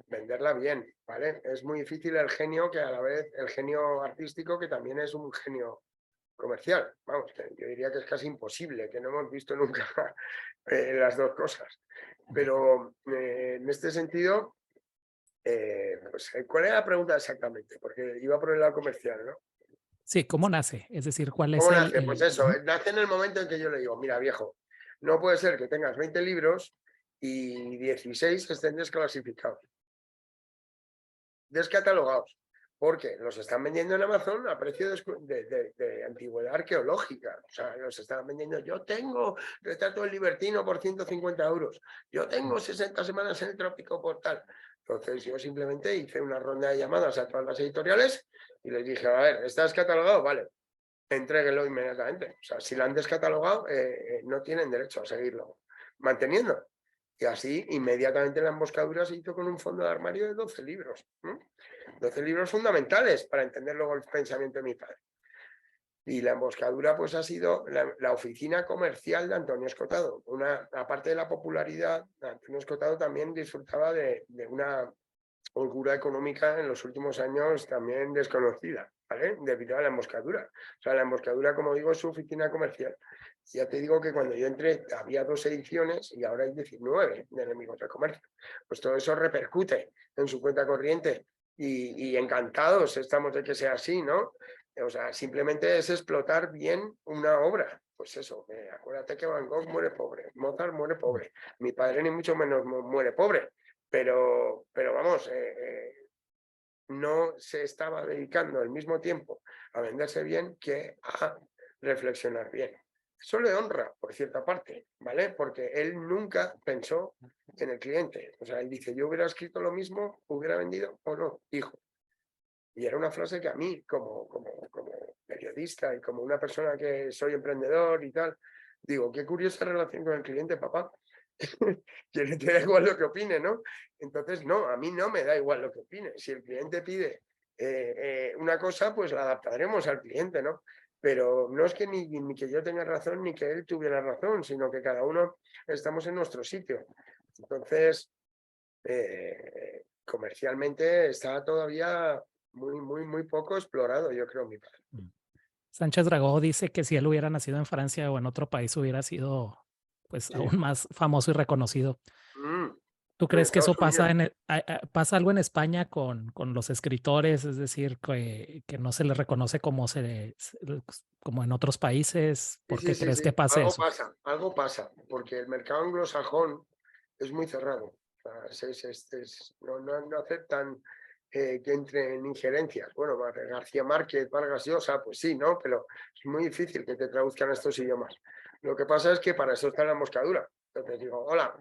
venderla bien, ¿vale? Es muy difícil el genio, que a la vez el genio artístico, que también es un genio comercial. Vamos, que yo diría que es casi imposible, que no hemos visto nunca las dos cosas. Pero en este sentido, pues, ¿cuál era la pregunta exactamente? Porque iba por el lado comercial, ¿no? Sí, ¿cómo nace? Es decir, ¿cuál es ¿Cómo nace? Pues eso, ujú. nace en el momento en que yo le digo, mira, viejo, no puede ser que tengas 20 libros y 16 estén desclasificados, descatalogados, porque los están vendiendo en Amazon a precio de antigüedad arqueológica. O sea, los están vendiendo. Yo tengo Retrato del Libertino por 150 euros. Yo tengo 60 semanas en el trópico por tal. Entonces yo simplemente hice una ronda de llamadas a todas las editoriales y les dije, a ver, ¿está descatalogado? Vale, entréguelo inmediatamente. O sea, si lo han descatalogado, no tienen derecho a seguirlo manteniendo. Y así, inmediatamente la emboscadura se hizo con un fondo de armario de 12 libros. 12 libros fundamentales para entender luego el pensamiento de mi padre. Y la emboscadura, pues ha sido la oficina comercial de Antonio Escotado. Aparte de la popularidad, Antonio Escotado también disfrutaba de una holgura económica en los últimos años también desconocida, ¿vale? Debido a la emboscadura. O sea, la emboscadura, como digo, es su oficina comercial. Ya te digo que cuando yo entré había 2 ediciones y ahora hay 19 de Enemigos del Comercio. Pues todo eso repercute en su cuenta corriente y encantados estamos de que sea así, ¿no? O sea, simplemente es explotar bien una obra. Pues eso, acuérdate que Van Gogh muere pobre, Mozart muere pobre, mi padre ni mucho menos muere pobre, pero vamos, no se estaba dedicando al mismo tiempo a venderse bien que a reflexionar bien. Eso le honra, por cierta parte, ¿vale? Porque él nunca pensó en el cliente. O sea, él dice, yo hubiera escrito lo mismo, hubiera vendido o no, hijo. Y era una frase que a mí, como periodista y como una persona que soy emprendedor y tal, digo, qué curiosa relación con el cliente, papá. Que no te da igual lo que opine, ¿no? Entonces, no, a mí no me da igual lo que opine. Si el cliente pide una cosa, pues la adaptaremos al cliente, ¿no? Pero no es que ni que yo tenga razón ni que él tuviera razón, sino que cada uno estamos en nuestro sitio. Entonces, comercialmente está todavía muy poco explorado, yo creo, mi padre. Mm. Sánchez Dragó dice que si él hubiera nacido en Francia o en otro país hubiera sido pues Sí. aún más famoso y reconocido. ¿Tú En crees que eso Estados pasa Unidos. pasa algo en España con los escritores? Es decir, que no se les reconoce como en otros países. Sí, ¿Por sí, qué sí, crees sí. que pase eso? Algo pasa, porque el mercado anglosajón es muy cerrado. O sea, no aceptan que entren injerencias. Bueno, García Márquez, Vargas Llosa, pues sí, ¿no? Pero es muy difícil que te traduzcan a estos idiomas. Lo que pasa es que para eso está la emboscadura. Entonces digo, hola,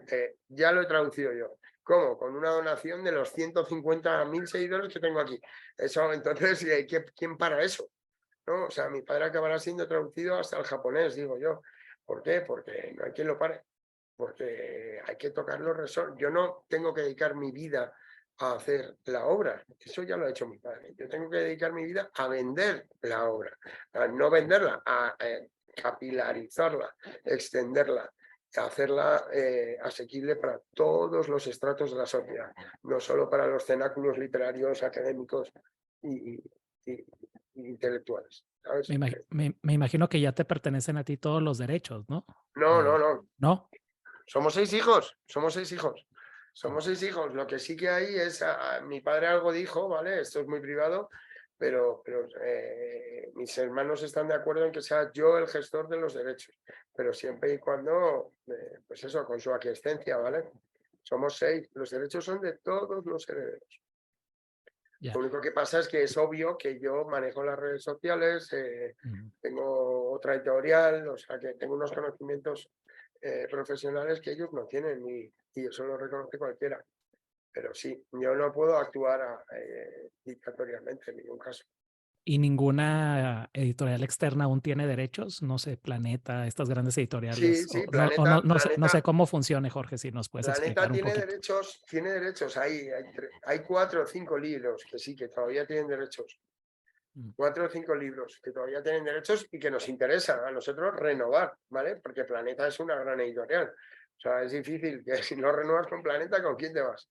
ya lo he traducido yo. ¿Cómo? Con una donación de los 150.000 seguidores que tengo aquí. Eso, entonces, ¿quién para eso? ¿No? O sea, mi padre acabará siendo traducido hasta el japonés, digo yo. ¿Por qué? Porque no hay quien lo pare. Porque hay que tocar los resortes. Yo no tengo que dedicar mi vida a hacer la obra. Eso ya lo ha hecho mi padre. Yo tengo que dedicar mi vida a vender la obra. A no venderla, a capilarizarla, extenderla. hacerla asequible para todos los estratos de la sociedad, no solo para los cenáculos literarios, académicos y, y intelectuales, ¿sabes? Me imagino que ya te pertenecen a ti todos los derechos, ¿no? No, no, no. ¿No? Somos 6 hijos, somos 6 hijos. Somos 6 hijos. Lo que sí que hay es, mi padre algo dijo, ¿vale? Esto es muy privado, pero mis hermanos están de acuerdo en que sea yo el gestor de los derechos, pero siempre y cuando, pues eso, con su aquiescencia, ¿vale? Somos 6, los derechos son de todos los herederos. Ya. Lo único que pasa es que es obvio que yo manejo las redes sociales, tengo otra editorial, o sea que tengo unos conocimientos profesionales que ellos no tienen y eso lo reconoce cualquiera. Pero sí, yo no puedo actuar dictatorialmente en ningún caso. ¿Y ninguna editorial externa aún tiene derechos? No sé, Planeta, estas grandes editoriales. Sí, sí, No sé cómo funcione, Jorge, si nos puedes Planeta explicar un poquito. tiene derechos ahí. Hay 4 o 5 libros que sí, que todavía tienen derechos. 4 o 5 libros que todavía tienen derechos y que nos interesa a nosotros renovar, ¿vale? Porque Planeta es una gran editorial. O sea, es difícil que si no renuevas con Planeta, ¿con quién te vas?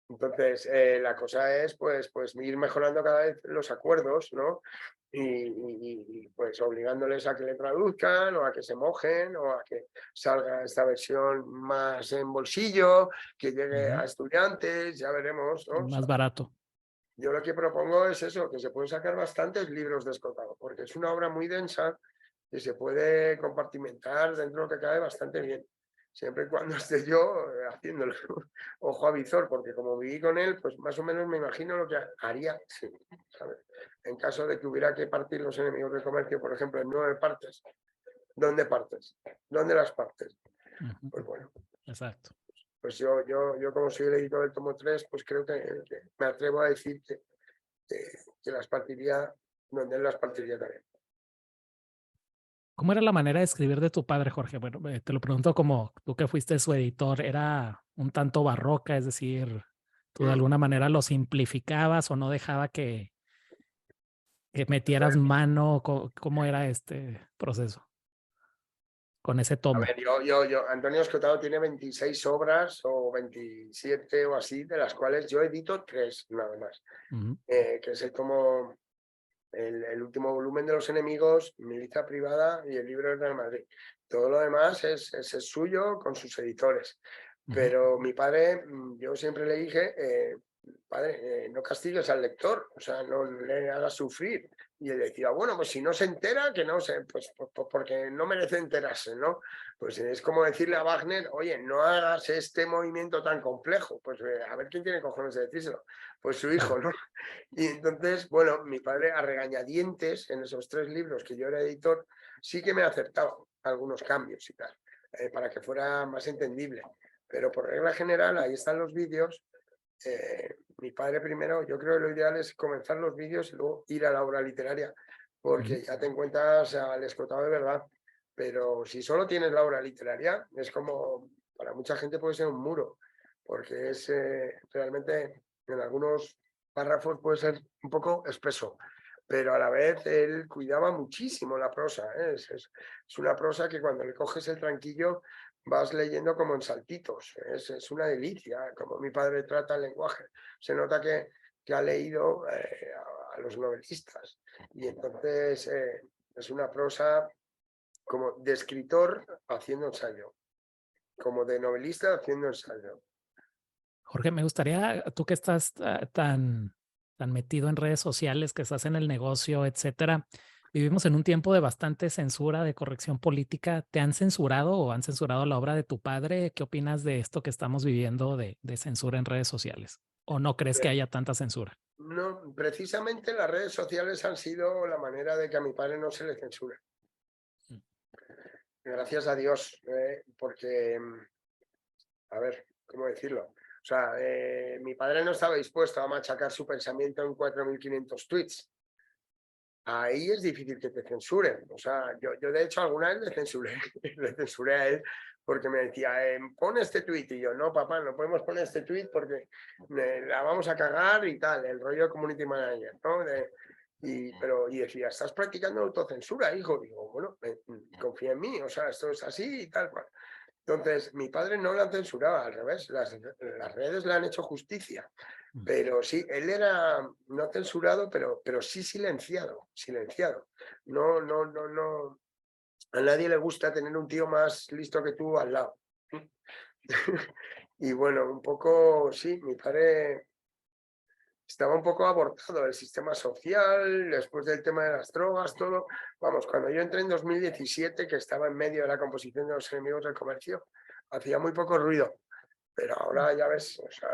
Entonces, la cosa es pues ir mejorando cada vez los acuerdos, ¿no? Pues obligándoles a que le traduzcan o a que se mojen o a que salga esta versión más en bolsillo, que llegue a estudiantes, ya veremos, ¿no? Más barato. Yo lo que propongo es eso, que se pueden sacar bastantes libros de Escotado, porque es una obra muy densa que se puede compartimentar dentro de lo que cabe bastante bien, siempre y cuando esté yo haciéndolo. Ojo a visor, porque como viví con él, pues más o menos me imagino lo que haría, sí, ¿sabes? En caso de que hubiera que partir los enemigos del comercio, por ejemplo, en 9 partes. ¿Dónde partes? ¿Dónde las partes? Pues bueno. Exacto. Pues yo como soy el editor del tomo 3, pues creo que me atrevo a decir que las partiría donde él las partiría también. ¿Cómo era la manera de escribir de tu padre, Jorge? Bueno, te lo pregunto como tú que fuiste su editor, ¿era un tanto barroca? Es decir, ¿tú de alguna manera lo simplificabas o no dejaba que metieras mano? ¿Cómo era este proceso con ese A tomo? ver, Antonio Escotado tiene 26 obras o 27 o así, de las cuales yo edito 3 nada más, que es como el último volumen de Los Enemigos, Milicia Privada y el libro del Real Madrid. Todo lo demás es suyo con sus editores. Pero mi padre, yo siempre le dije, padre, no castigues al lector, o sea, no le hagas sufrir. Y él decía, bueno, pues si no se entera, que no se, pues porque no merece enterarse, ¿no? Pues es como decirle a Wagner, oye, no hagas este movimiento tan complejo, pues a ver quién tiene cojones de decírselo, pues su hijo, ¿no? Y entonces, bueno, mi padre a regañadientes en esos 3 libros que yo era editor, sí que me ha acertado algunos cambios y tal, para que fuera más entendible. Pero por regla general, ahí están los vídeos. Mi padre primero, yo creo que lo ideal es comenzar los vídeos y luego ir a la obra literaria, porque ya te encuentras al Escotado de verdad. Pero si solo tienes la obra literaria, es como, para mucha gente puede ser un muro, porque es realmente en algunos párrafos puede ser un poco espeso, pero a la vez él cuidaba muchísimo la prosa. Es una prosa que cuando le coges el tranquillo vas leyendo como en saltitos. Es una delicia, como mi padre trata el lenguaje. Se nota que ha leído a los novelistas y entonces es una prosa como de escritor haciendo ensayo, como de novelista haciendo ensayo. Jorge, me gustaría, tú que estás tan metido en redes sociales, que estás en el negocio, etcétera, vivimos en un tiempo de bastante censura, de corrección política. ¿Te han censurado o han censurado la obra de tu padre? ¿Qué opinas de esto que estamos viviendo de censura en redes sociales? ¿O no crees que haya tanta censura? No, precisamente las redes sociales han sido la manera de que a mi padre no se le censure. Gracias a Dios, porque, a ver, ¿cómo decirlo? O sea, mi padre no estaba dispuesto a machacar su pensamiento en 4.500 tweets. Ahí es difícil que te censuren. O sea, yo de hecho alguna vez le censuré, le censuré a él porque me decía, pon este tweet. Y yo, no, papá, no podemos poner este tweet porque la vamos a cagar y tal, el rollo community manager, ¿no? Y decía, ¿estás practicando autocensura, hijo? Digo, bueno, confía en mí, o sea, esto es así y tal cual. Entonces, mi padre no la censuraba, al revés, las redes le han hecho justicia. Pero sí, él era no censurado, pero sí silenciado, silenciado. No, no, no, no. A nadie le gusta tener un tío más listo que tú al lado. Y bueno, un poco, sí, mi padre estaba un poco abortado el sistema social, después del tema de las drogas, todo. Vamos, cuando yo entré en 2017, que estaba en medio de la composición de Los Enemigos del Comercio, hacía muy poco ruido. Pero ahora ya ves, o sea,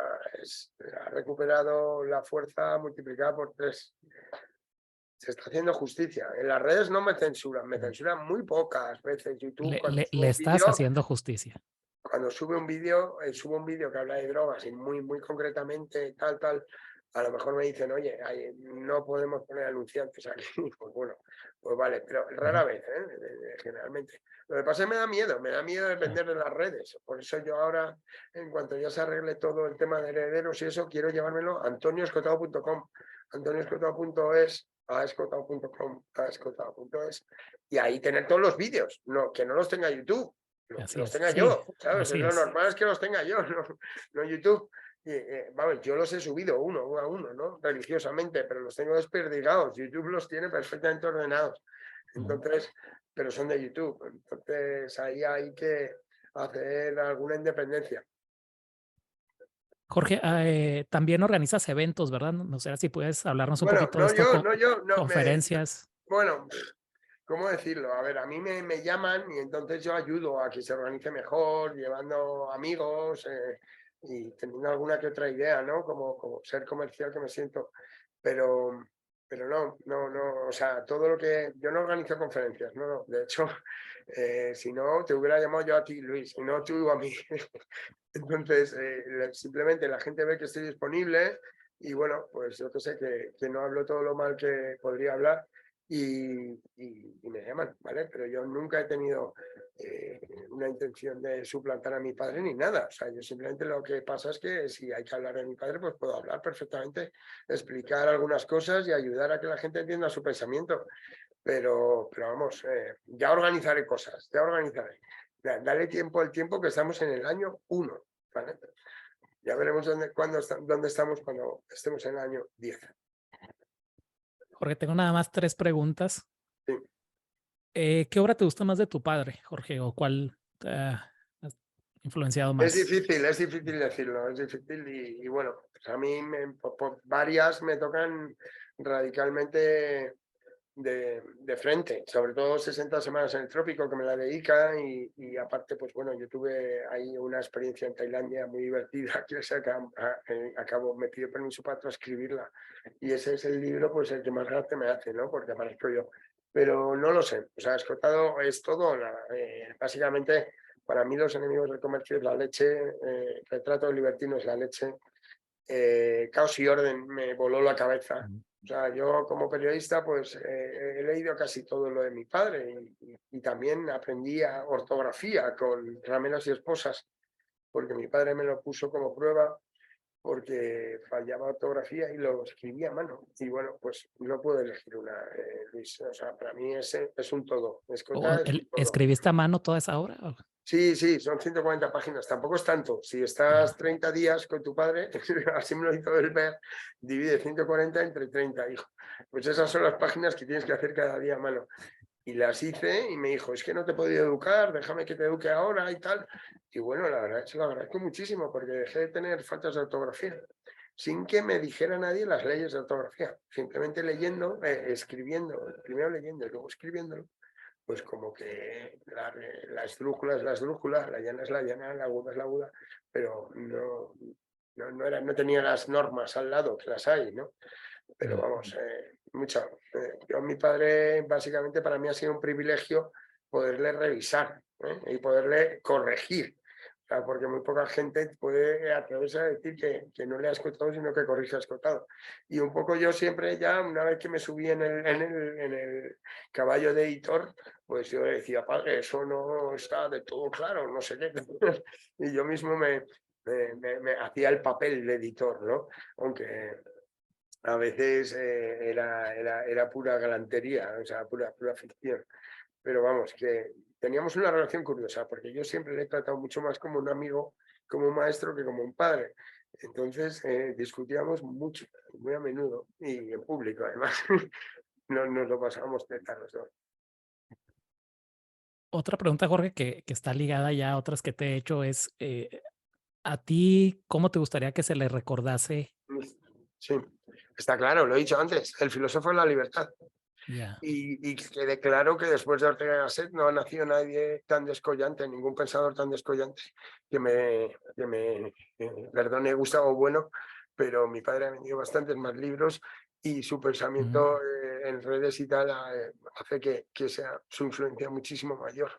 ha recuperado la fuerza multiplicada por 3. Se está haciendo justicia. En las redes no me censuran muy pocas veces. YouTube, cuando Le subo un estás vídeo, haciendo justicia. cuando subo un vídeo que habla de drogas y muy concretamente tal, a lo mejor me dicen, oye, no podemos poner anunciantes aquí. Pues bueno, pues vale, pero rara vez, generalmente. Lo que pasa es que me da miedo depender de las redes. Por eso yo ahora, en cuanto ya se arregle todo el tema de herederos y eso, quiero llevármelo a antonioscotado.com, antonioscotado.es, aescotado.com, aescotado.es, y ahí tener todos los vídeos, no, que no los tenga YouTube. Que Así los es, tenga sí, yo, ¿sabes? así Es lo es. normal es que los tenga yo, no YouTube. Vamos, yo los he subido uno a uno, ¿no? Religiosamente, pero los tengo desperdigados. YouTube los tiene perfectamente ordenados. Entonces, pero son de YouTube. Entonces, ahí hay que hacer alguna independencia. Jorge, también organizas eventos, ¿verdad? No sé si puedes hablarnos un Bueno, poquito de esto, yo, conferencias. bueno, ¿cómo decirlo? A ver, a mí me llaman y entonces yo ayudo a que se organice mejor, llevando amigos y teniendo alguna que otra idea, ¿no? Como ser comercial que me siento. Pero, pero no, o sea, todo lo que... Yo no organizo conferencias, no. De hecho, si no, te hubiera llamado yo a ti, Luis, y no tú a mí. Entonces, simplemente la gente ve que estoy disponible y bueno, pues yo que sé, que no hablo todo lo mal que podría hablar y me llaman, ¿vale? Pero yo nunca he tenido una intención de suplantar a mi padre ni nada. O sea, yo simplemente lo que pasa es que si hay que hablar de mi padre, pues puedo hablar perfectamente, explicar algunas cosas y ayudar a que la gente entienda su pensamiento. Pero vamos, ya organizaré cosas, ya organizaré. Dale tiempo al tiempo que estamos en el año 1, ¿vale? Ya veremos dónde estamos cuando estemos en el año 10. Jorge, tengo nada más 3 preguntas. Sí. ¿Qué obra te gusta más de tu padre, Jorge? ¿O cuál te ha influenciado Es más? difícil decirlo, es difícil y bueno, pues a mí por varias me tocan radicalmente de frente, sobre todo 60 semanas en el trópico que me la dedica y aparte, pues bueno, yo tuve ahí una experiencia en Tailandia muy divertida, que acabo, me pidió permiso para transcribirla y ese es el libro, pues el que más gracia me hace, ¿no? Porque aparezco yo. Pero no lo sé, o sea, Escotado es todo, básicamente para mí Los Enemigos del Comercio es la leche, Retrato del Libertino es la leche, Caos y Orden me voló la cabeza. O sea, yo como periodista pues he leído casi todo lo de mi padre y también aprendí ortografía con Rameras y Esposas, porque mi padre me lo puso como prueba porque fallaba ortografía y lo escribía a mano. Y bueno, pues no puedo elegir una, Luis. O sea, para mí es un todo. Escota es un todo. ¿Escribiste a mano toda esa obra? Sí, son 140 páginas, tampoco es tanto. Si estás 30 días con tu padre, así me lo hizo él ver, divide 140 entre 30, hijo. Pues esas son las páginas que tienes que hacer cada día a mano. Y las hice y me dijo, es que no te he podido educar, déjame que te eduque ahora y tal. Y bueno, la verdad, se lo agradezco muchísimo porque dejé de tener faltas de ortografía, sin que me dijera nadie las leyes de ortografía. Simplemente leyendo, escribiendo, primero leyendo y luego escribiéndolo, pues como que la esdrújula es la esdrújula, la llana es la llana, la aguda es la aguda, pero no tenía las normas al lado, que las hay, ¿no? Pero vamos, mucho. Yo, mi padre, básicamente para mí ha sido un privilegio poderle revisar y poderle corregir. O sea, porque muy poca gente puede atreverse a decir que no le ha escotado, sino que corrige a escotado. Y un poco yo siempre ya, una vez que me subí en el caballo de editor, pues yo decía, padre, eso no está de todo claro, no sé qué. Y yo mismo me hacía el papel de editor, ¿no? Aunque a veces era pura galantería, o sea, pura ficción. Pero vamos, que teníamos una relación curiosa, porque yo siempre le he tratado mucho más como un amigo, como un maestro, que como un padre. Entonces discutíamos mucho, muy a menudo, y en público además. Nos lo pasábamos teta los dos. Otra pregunta, Jorge, que está ligada ya a otras que te he hecho es, ¿a ti cómo te gustaría que se le recordase? Sí, está claro, lo he dicho antes, el filósofo de la libertad. Ya. Y que quede claro que después de Ortega y Gasset no ha nacido nadie tan descollante, ningún pensador tan descollante perdone Gustavo Bueno, pero mi padre ha vendido bastantes más libros y su Ujú. pensamiento en redes y tal hace que sea su influencia muchísimo mayor,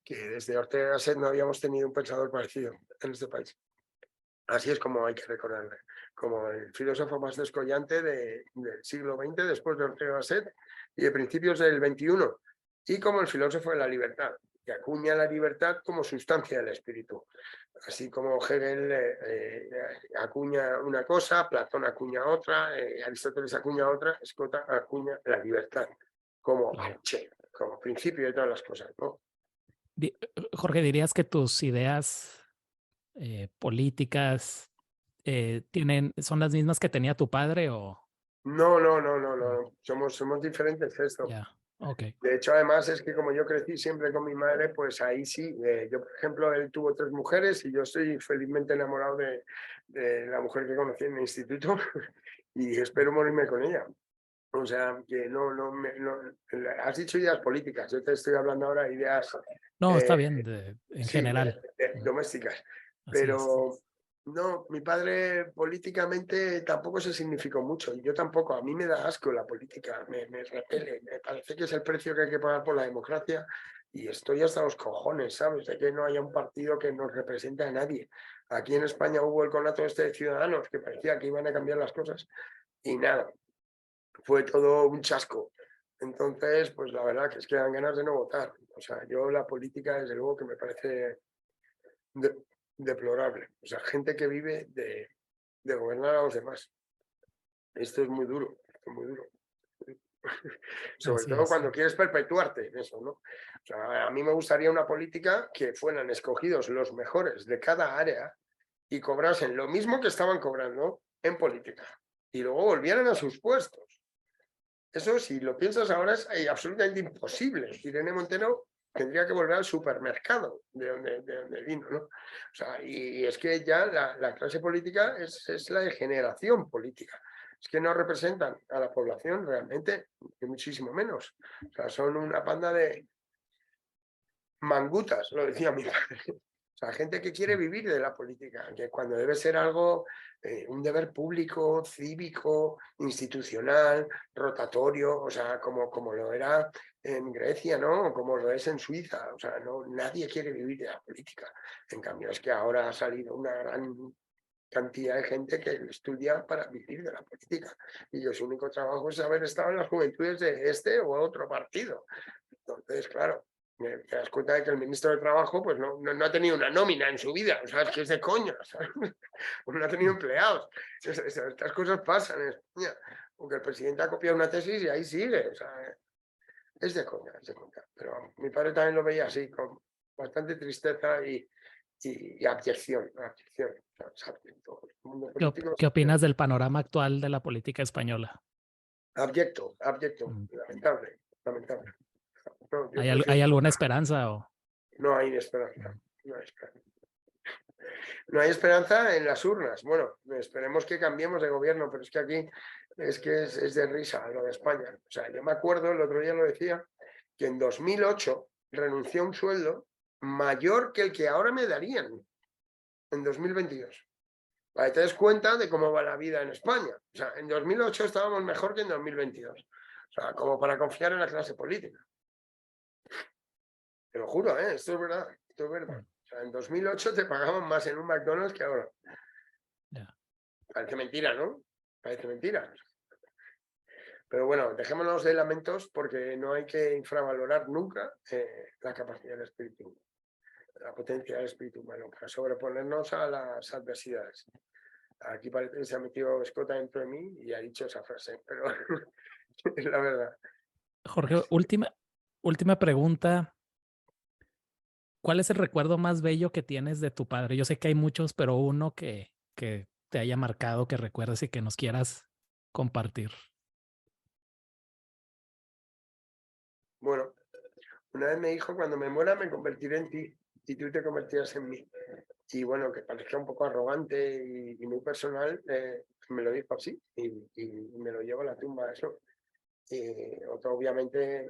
que desde Ortega y Gasset no habíamos tenido un pensador parecido en este país. Así es como hay que recordarle, como el filósofo más descollante del siglo XX, después de Ortega y Gasset, y de principios del XXI, y como el filósofo de la libertad, que acuña la libertad como sustancia del espíritu. Así como Hegel acuña una cosa, Platón acuña otra, Aristóteles acuña otra, Scott acuña la libertad como, Claro. como principio de todas las cosas, ¿no? Jorge, ¿dirías que tus ideas políticas son las mismas que tenía tu padre o? No, no, no, no, Mm, no. Somos diferentes esto. ya, ok. De hecho, además es que como yo crecí siempre con mi madre, pues ahí sí. Yo, por ejemplo, él tuvo 3 mujeres y yo estoy felizmente enamorado de la mujer que conocí en el instituto y espero morirme con ella. O sea, que has dicho ideas políticas, yo te estoy hablando ahora de ideas No, está eh, bien, en sí, general. domésticas. Así es. Pero no, mi padre políticamente tampoco se significó mucho. Y yo tampoco, a mí me da asco la política, me repele, me parece que es el precio que hay que pagar por la democracia. Y estoy hasta los cojones, ¿sabes? De que no haya un partido que nos represente a nadie. Aquí en España hubo el conato este de Ciudadanos, que parecía que iban a cambiar las cosas. Y nada, fue todo un chasco. Entonces, pues la verdad que es que dan ganas de no votar. O sea, yo la política, desde luego, que me parece de- deplorable. O sea, gente que vive de gobernar a los demás. Esto es muy duro, esto es muy duro. Sobre Así todo es. cuando quieres perpetuarte en eso, ¿no? O sea, a mí me gustaría una política que fueran escogidos los mejores de cada área y cobrasen lo mismo que estaban cobrando en política y luego volvieran a sus puestos. Eso, si lo piensas ahora, es absolutamente imposible. Irene Montero tendría que volver al supermercado de donde vino, ¿no? O sea, y es que ya la clase política es la degeneración política. Es que no representan a la población realmente, ni muchísimo menos. O sea, son una panda de mangutas, lo decía mi padre. O sea, gente que quiere vivir de la política, que cuando debe ser algo, un deber público, cívico, institucional, rotatorio, o sea, como lo era en Grecia, ¿no? O como lo es en Suiza. O sea, no, nadie quiere vivir de la política. En cambio, es que ahora ha salido una gran cantidad de gente que estudia para vivir de la política. Y yo, su único trabajo es haber estado en las juventudes de este o otro partido. Entonces, claro, te das cuenta de que el ministro de Trabajo pues no ha tenido una nómina en su vida, o sea, es que es de coña, ¿sabes? Pues no ha tenido empleados. Estas cosas pasan en España, porque el presidente ha copiado una tesis y ahí sigue, o sea, es de coña, es de coña. Pero vamos, mi padre también lo veía así, con bastante tristeza y abyección, abyección. O sea, es abyecto. El mundo político ¿Qué es opinas del panorama actual de la política española? abyecto, abyecto, Mm, lamentable, lamentable. No, yo hay prefiero, alguna esperanza o? no hay esperanza, Mm, no hay esperanza. No hay esperanza en las urnas. Bueno, esperemos que cambiemos de gobierno, pero es que aquí es de risa lo de España. O sea, yo me acuerdo, el otro día lo decía, que en 2008 renunció a un sueldo mayor que el que ahora me darían en 2022. Para que te des cuenta de cómo va la vida en España. O sea, en 2008 estábamos mejor que en 2022. O sea, como para confiar en la clase política. Te lo juro, ¿eh? Esto es verdad, esto es verdad. mm, O sea, en 2008 te pagaban más en un McDonald's que ahora. ya. Parece mentira, ¿no? Parece mentira. Pero bueno, dejémonos de lamentos porque no hay que infravalorar nunca la capacidad del espíritu humano, la potencia del espíritu humano para sobreponernos a las adversidades. aquí parece que se ha metido escota dentro de mí y ha dicho esa frase, pero es la verdad. Jorge, Así que, última pregunta. ¿Cuál es el recuerdo más bello que tienes de tu padre? Yo sé que hay muchos, pero uno que te haya marcado, que recuerdes y que nos quieras compartir. bueno, una vez me dijo, cuando me muera me convertiré en ti y tú te convertirás en mí. Y bueno, que parezca un poco arrogante y muy personal, me lo dijo así y me lo llevo a la tumba eso. Otro, obviamente,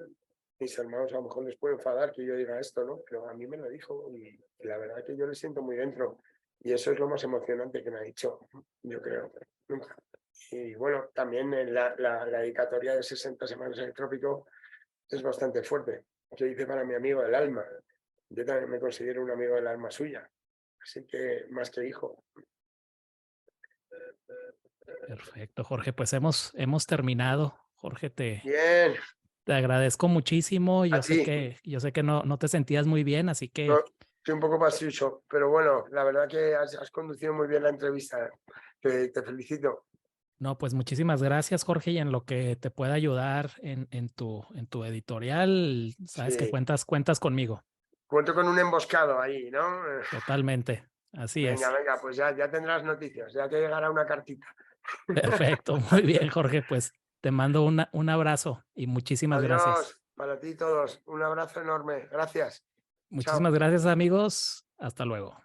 mis hermanos a lo mejor les puede enfadar que yo diga esto, ¿no? Pero a mí me lo dijo y la verdad es que yo le siento muy dentro. Y eso es lo más emocionante que me ha dicho, yo creo, nunca. Y bueno, también en la dedicatoria de 60 semanas en el trópico es bastante fuerte. Que dice para mi amigo del alma. Yo también me considero un amigo del alma suya. Así que más que hijo. Perfecto, Jorge. Pues hemos terminado. Jorge, Bien, te agradezco muchísimo. a ti. Yo sé que no te sentías muy bien, así No, que estoy un poco pasillo, pero bueno, la verdad que has conducido muy bien la entrevista. Te felicito. no, pues muchísimas gracias, Jorge, y en lo que te pueda ayudar en tu editorial, sabes que Sí, cuentas conmigo. cuento con un emboscado ahí, ¿no? Totalmente. Así Venga, es. venga, pues ya tendrás noticias, ya te llegará una cartita. Perfecto. Muy bien, Jorge. Pues te mando un abrazo y muchísimas Adiós, gracias. para ti todos. Un abrazo enorme. Gracias. Chao. Muchísimas gracias, amigos. Hasta luego.